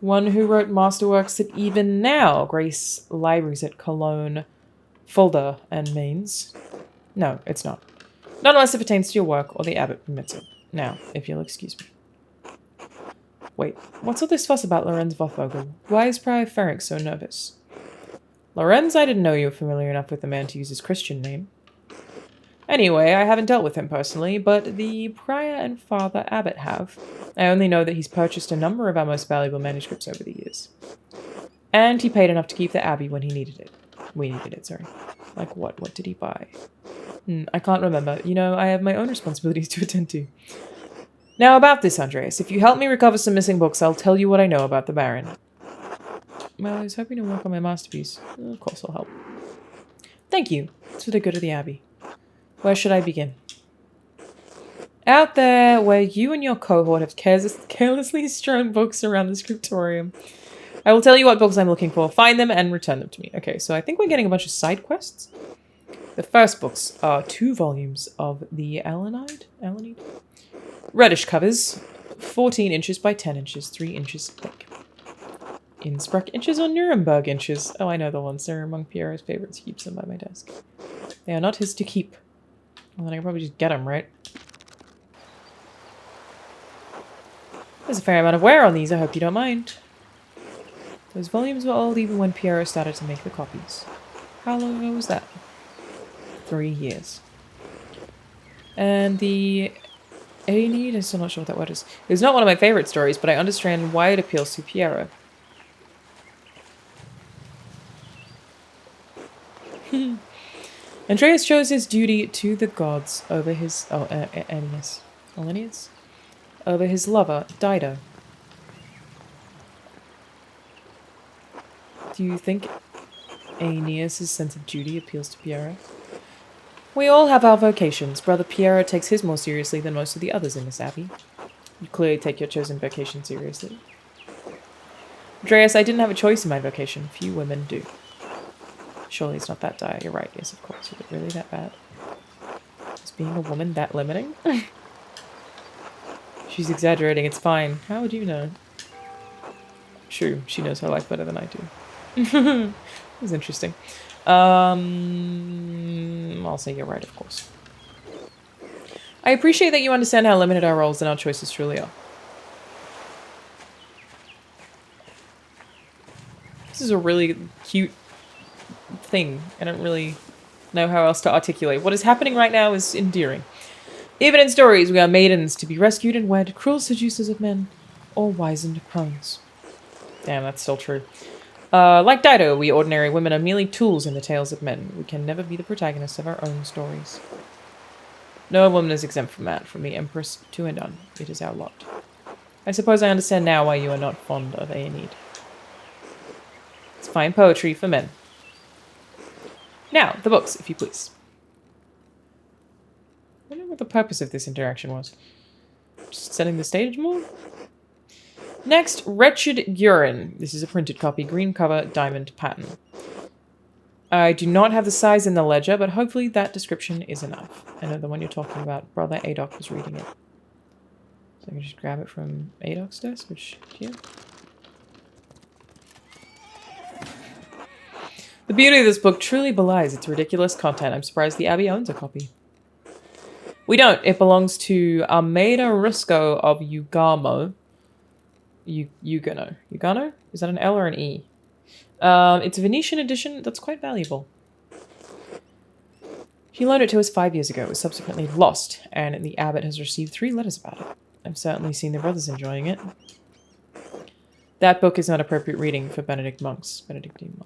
One who wrote masterworks that even now grace libraries at Cologne, Fulda, and Mainz? No, it's not. Not unless it pertains to your work or the abbot permits it. Now, if you'll excuse me. Wait, what's all this fuss about Lorenz Rothvogel? Why is Prior Ferrant so nervous? Lorenz, I didn't know you were familiar enough with the man to use his Christian name. Anyway, I haven't dealt with him personally, but the Prior and Father Abbot have. I only know that he's purchased a number of our most valuable manuscripts over the years. And he paid enough to keep the Abbey when he needed it. We needed it, sorry. Like what? What did he buy? I can't remember. You know, I have my own responsibilities to attend to. Now about this, Andreas. If you help me recover some missing books, I'll tell you what I know about the Baron. Well, I was hoping to work on my masterpiece. Of course I'll help. Thank you. It's for the good of the Abbey. Where should I begin? Out there, where you and your cohort have carelessly strewn books around the scriptorium. I will tell you what books I'm looking for, find them, and return them to me. Okay, so I think we're getting a bunch of side quests. The first books are 2 volumes of the Elenide? Reddish covers, 14 inches by 10 inches, 3 inches thick. Innsbruck inches or Nuremberg inches? Oh, I know the ones. They're among Pierre's favorites. He keeps them by my desk. They are not his to keep. Well, then I can probably just get them, right? There's a fair amount of wear on these, I hope you don't mind. Those volumes were old even when Pierre started to make the copies. How long ago was that? 3 years. And the Aeneid, I'm still not sure what that word is. It's not one of my favorite stories, but I understand why it appeals to Piero. Andreas shows his duty to the gods over his... Aeneas. Over his lover, Dido. Do you think Aeneas' sense of duty appeals to Piero? We all have our vocations. Brother Piero takes his more seriously than most of the others in this abbey. You clearly take your chosen vocation seriously. Andreas, I didn't have a choice in my vocation. Few women do. Surely it's not that dire. You're right. Yes, of course. Is it really that bad? Is being a woman that limiting? She's exaggerating. It's fine. How would you know? True. She knows her life better than I do. It's interesting. I'll say you're right, of course. I appreciate that you understand how limited our roles and our choices truly are. This is a really cute thing. I don't really know how else to articulate. What is happening right now is endearing. Even in stories, we are maidens to be rescued and wed, cruel seducers of men, or wizened crones. Damn, that's still true. Like Dido, we ordinary women are merely tools in the tales of men. We can never be the protagonists of our own stories. No woman is exempt from that, from the Empress to and on. It is our lot. I suppose I understand now why you are not fond of Aeneid. It's fine poetry for men. Now, the books, if you please. I don't know what the purpose of this interaction was. Just setting the stage more? Next, Wretched Urine. This is a printed copy, green cover, diamond pattern. I do not have the size in the ledger, but hopefully that description is enough. I know the one you're talking about. Brother Adok was reading it. So I can just grab it from Adok's desk, which here. The beauty of this book truly belies its ridiculous content. I'm surprised the Abbey owns a copy. We don't. It belongs to Almeida Rusco of Ugamo. Ugano. Ugano? Is that an L or an E? It's a Venetian edition that's quite valuable. He loaned it to us 5 years ago. It was subsequently lost, and the abbot has received 3 letters about it. I've certainly seen the brothers enjoying it. That book is not appropriate reading for Benedictine monks. Benedictine.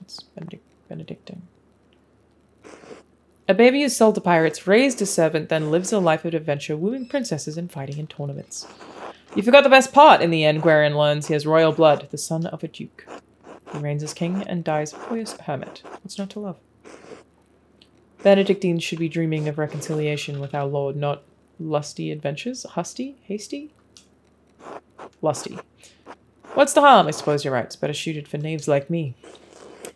A baby is sold to pirates, raised a servant, then lives a life of adventure, wooing princesses and fighting in tournaments. You forgot the best part. In the end, Guerin learns he has royal blood, the son of a duke. He reigns as king and dies a pious hermit. What's not to love? Benedictines should be dreaming of reconciliation with our Lord, not lusty adventures. Hasty? Lusty. What's the harm? I suppose you're right. It's better suited for knaves like me.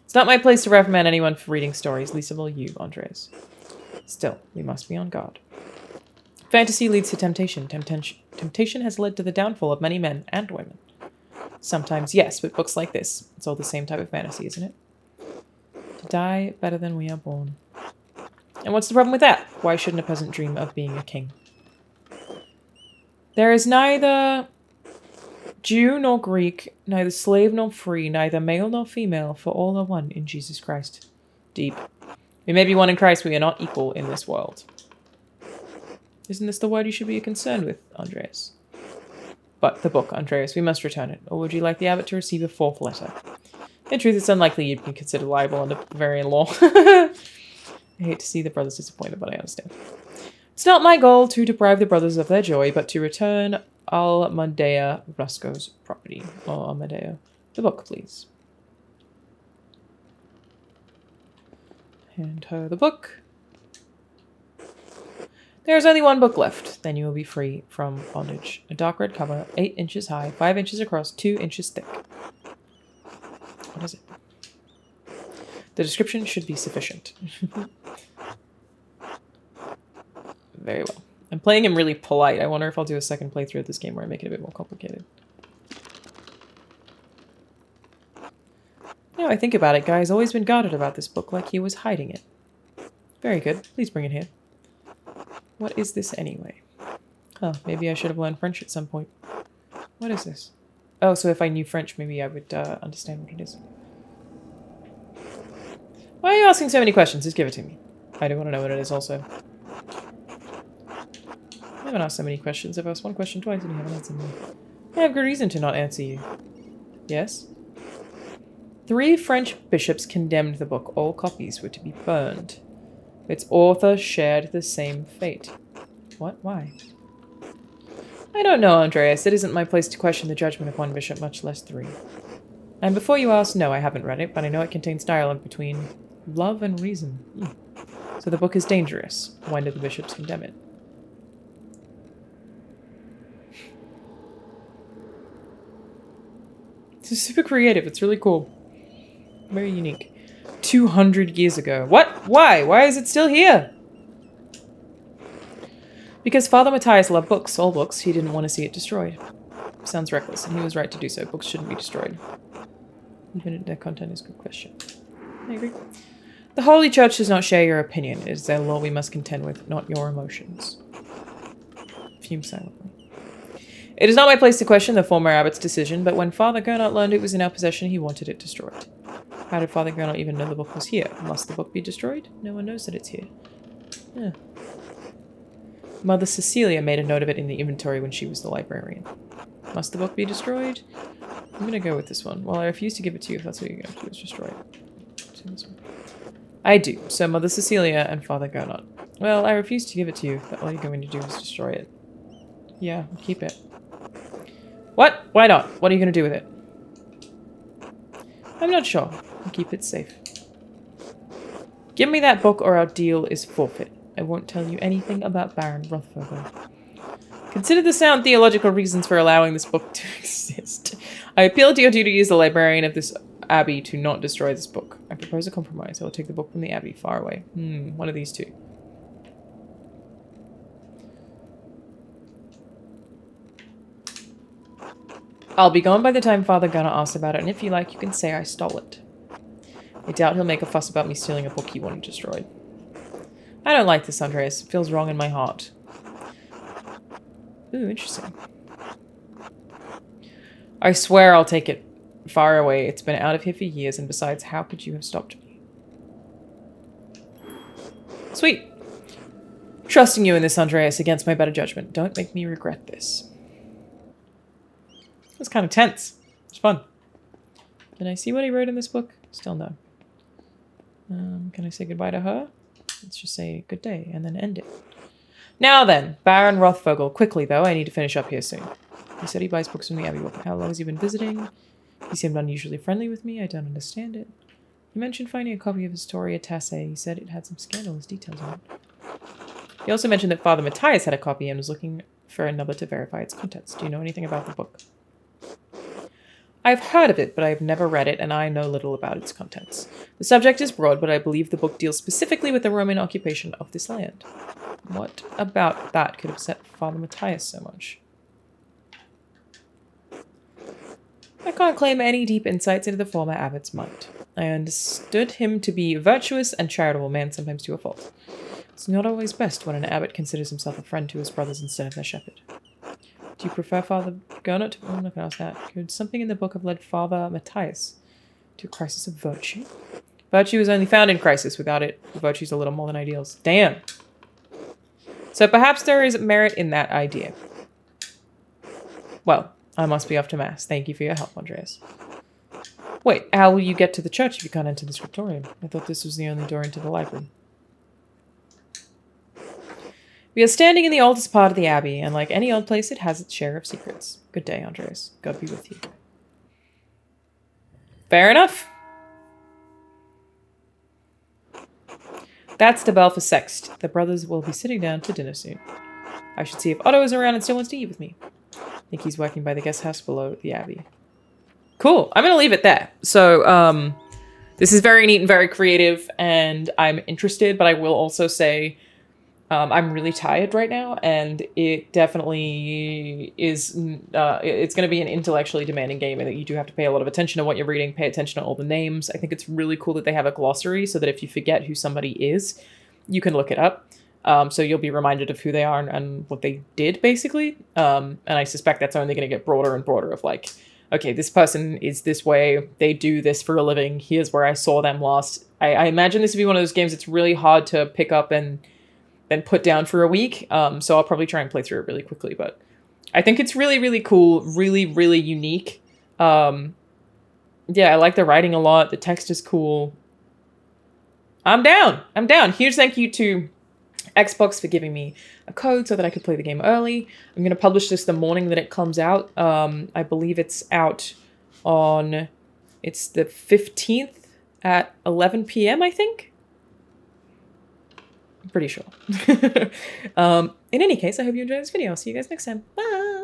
It's not my place to reprimand anyone for reading stories, least of all you, Andres. Still, we must be on guard. Fantasy leads to temptation. Temptation has led to the downfall of many men and women. Sometimes, yes, but books like this, it's all the same type of fantasy, isn't it? To die better than we are born. And what's the problem with that? Why shouldn't a peasant dream of being a king? There is neither Jew nor Greek, neither slave nor free, neither male nor female, for all are one in Jesus Christ. Deep. We may be one in Christ, but we are not equal in this world. Isn't this the word you should be concerned with, Andreas? But the book, Andreas, we must return it. Or would you like the abbot to receive a 4th letter? In truth, it's unlikely you'd be considered liable under Bavarian law. I hate to see the brothers disappointed, but I understand. It's not my goal to deprive the brothers of their joy, but to return Almadea Rusco's property. Or Almadea. The book, please. Hand her the book. There is only 1 book left. Then you will be free from bondage. A dark red cover, 8 inches high, 5 inches across, 2 inches thick. What is it? The description should be sufficient. Very well. I'm playing him really polite. I wonder if I'll do a second playthrough of this game where I make it a bit more complicated. Now I think about it, Guy's always been guarded about this book, like he was hiding it. Very good. Please bring it here. What is this anyway? Huh, maybe I should have learned French at some point. What is this? Oh, so if I knew French, maybe I would understand what it is. Why are you asking so many questions? Just give it to me. I do want to know what it is also. I haven't asked so many questions. I've asked 1 question twice and you haven't answered me. I have good reason to not answer you. Yes? 3 French bishops condemned the book. All copies were to be burned. Its author shared the same fate. What? Why? I don't know, Andreas. It isn't my place to question the judgment of 1 bishop, much less 3. And before you ask, no, I haven't read it, but I know it contains dialogue between love and reason. So the book is dangerous. Why did the bishops condemn it? It's super creative. It's really cool. Very unique. 200 years ago. What? Why? Why is it still here? Because Father Matthias loved books, all books. He didn't want to see it destroyed. Sounds reckless, and he was right to do so. Books shouldn't be destroyed. Even if their content is a good question. I agree. The Holy Church does not share your opinion. It is their law we must contend with, not your emotions. Fume silently. It is not my place to question the former abbot's decision, but when Father Gernot learned it was in our possession, he wanted it destroyed. How did Father Gernot even know the book was here? Must the book be destroyed? No one knows that it's here. Yeah. Mother Cecilia made a note of it in the inventory when she was the librarian. Must the book be destroyed? I'm gonna go with this one. Well, I refuse to give it to you if that's what you're going to do, is destroy it. I do. So Mother Cecilia and Father Gernot. Well, I refuse to give it to you if all you're going to do is destroy it. Yeah, keep it. What? Why not? What are you going to do with it? I'm not sure. I'll keep it safe. Give me that book or our deal is forfeit. I won't tell you anything about Baron Rothvogel. Consider the sound theological reasons for allowing this book to exist. I appeal to your duty as the librarian of this abbey to not destroy this book. I propose a compromise. I will take the book from the abbey far away. One of these two. I'll be gone by the time Father Gunnar asks about it, and if you like, you can say I stole it. I doubt he'll make a fuss about me stealing a book he wanted destroyed. I don't like this, Andreas. It feels wrong in my heart. Ooh, interesting. I swear I'll take it far away. It's been out of here for years, and besides, how could you have stopped me? Sweet. Trusting you in this, Andreas, against my better judgment. Don't make me regret this. It was kind of tense. It was fun. Can I see what he wrote in this book? Still no. Can I say goodbye to her? Let's just say good day and then end it. Now then, Baron Rothvogel. Quickly, though. I need to finish up here soon. He said he buys books from the Abbey. How long has he been visiting? He seemed unusually friendly with me. I don't understand it. He mentioned finding a copy of Historia Tasse. He said it had some scandalous details on it. He also mentioned that Father Matthias had a copy and was looking for another to verify its contents. Do you know anything about the book? I've heard of it, but I've never read it, and I know little about its contents. The subject is broad, but I believe the book deals specifically with the Roman occupation of this land. What about that could upset Father Matthias so much? I can't claim any deep insights into the former abbot's mind. I understood him to be a virtuous and charitable man, sometimes to a fault. It's not always best when an abbot considers himself a friend to his brothers instead of their shepherd. Do you prefer Father Gernot? Oh, I'm not going to ask that. Could something in the book have led Father Matthias to a crisis of virtue? Virtue is only found in crisis. Without it, virtue's a little more than ideals. Damn. So perhaps there is merit in that idea. Well, I must be off to mass. Thank you for your help, Andreas. Wait, how will you get to the church if you can't enter the scriptorium? I thought this was the only door into the library. We are standing in the oldest part of the abbey, and like any old place, it has its share of secrets. Good day, Andreas. God be with you. Fair enough. That's the bell for Sext. The brothers will be sitting down to dinner soon. I should see if Otto is around and still wants to eat with me. I think he's working by the guest house below the abbey. Cool. I'm going to leave it there. So, this is very neat and very creative, and I'm interested, but I will also say I'm really tired right now, and it definitely is, it's going to be an intellectually demanding game, and that you do have to pay a lot of attention to what you're reading, pay attention to all the names. I think it's really cool that they have a glossary so that if you forget who somebody is, you can look it up. So you'll be reminded of who they are and what they did, basically. And I suspect that's only going to get broader and broader of like, okay, this person is this way, they do this for a living, here's where I saw them last. I imagine this would be one of those games that's really hard to pick up and then put down for a week. So I'll probably try and play through it really quickly, but I think it's really, really cool, really, really unique. Yeah, I like the writing a lot. The text is cool. I'm down. Huge thank you to Xbox for giving me a code so that I could play the game early. I'm going to publish this the morning that it comes out. I believe it's out on It's the 15th at 11 p.m., I think? I'm pretty sure. In any case, I hope you enjoyed this video. I'll see you guys next time. Bye!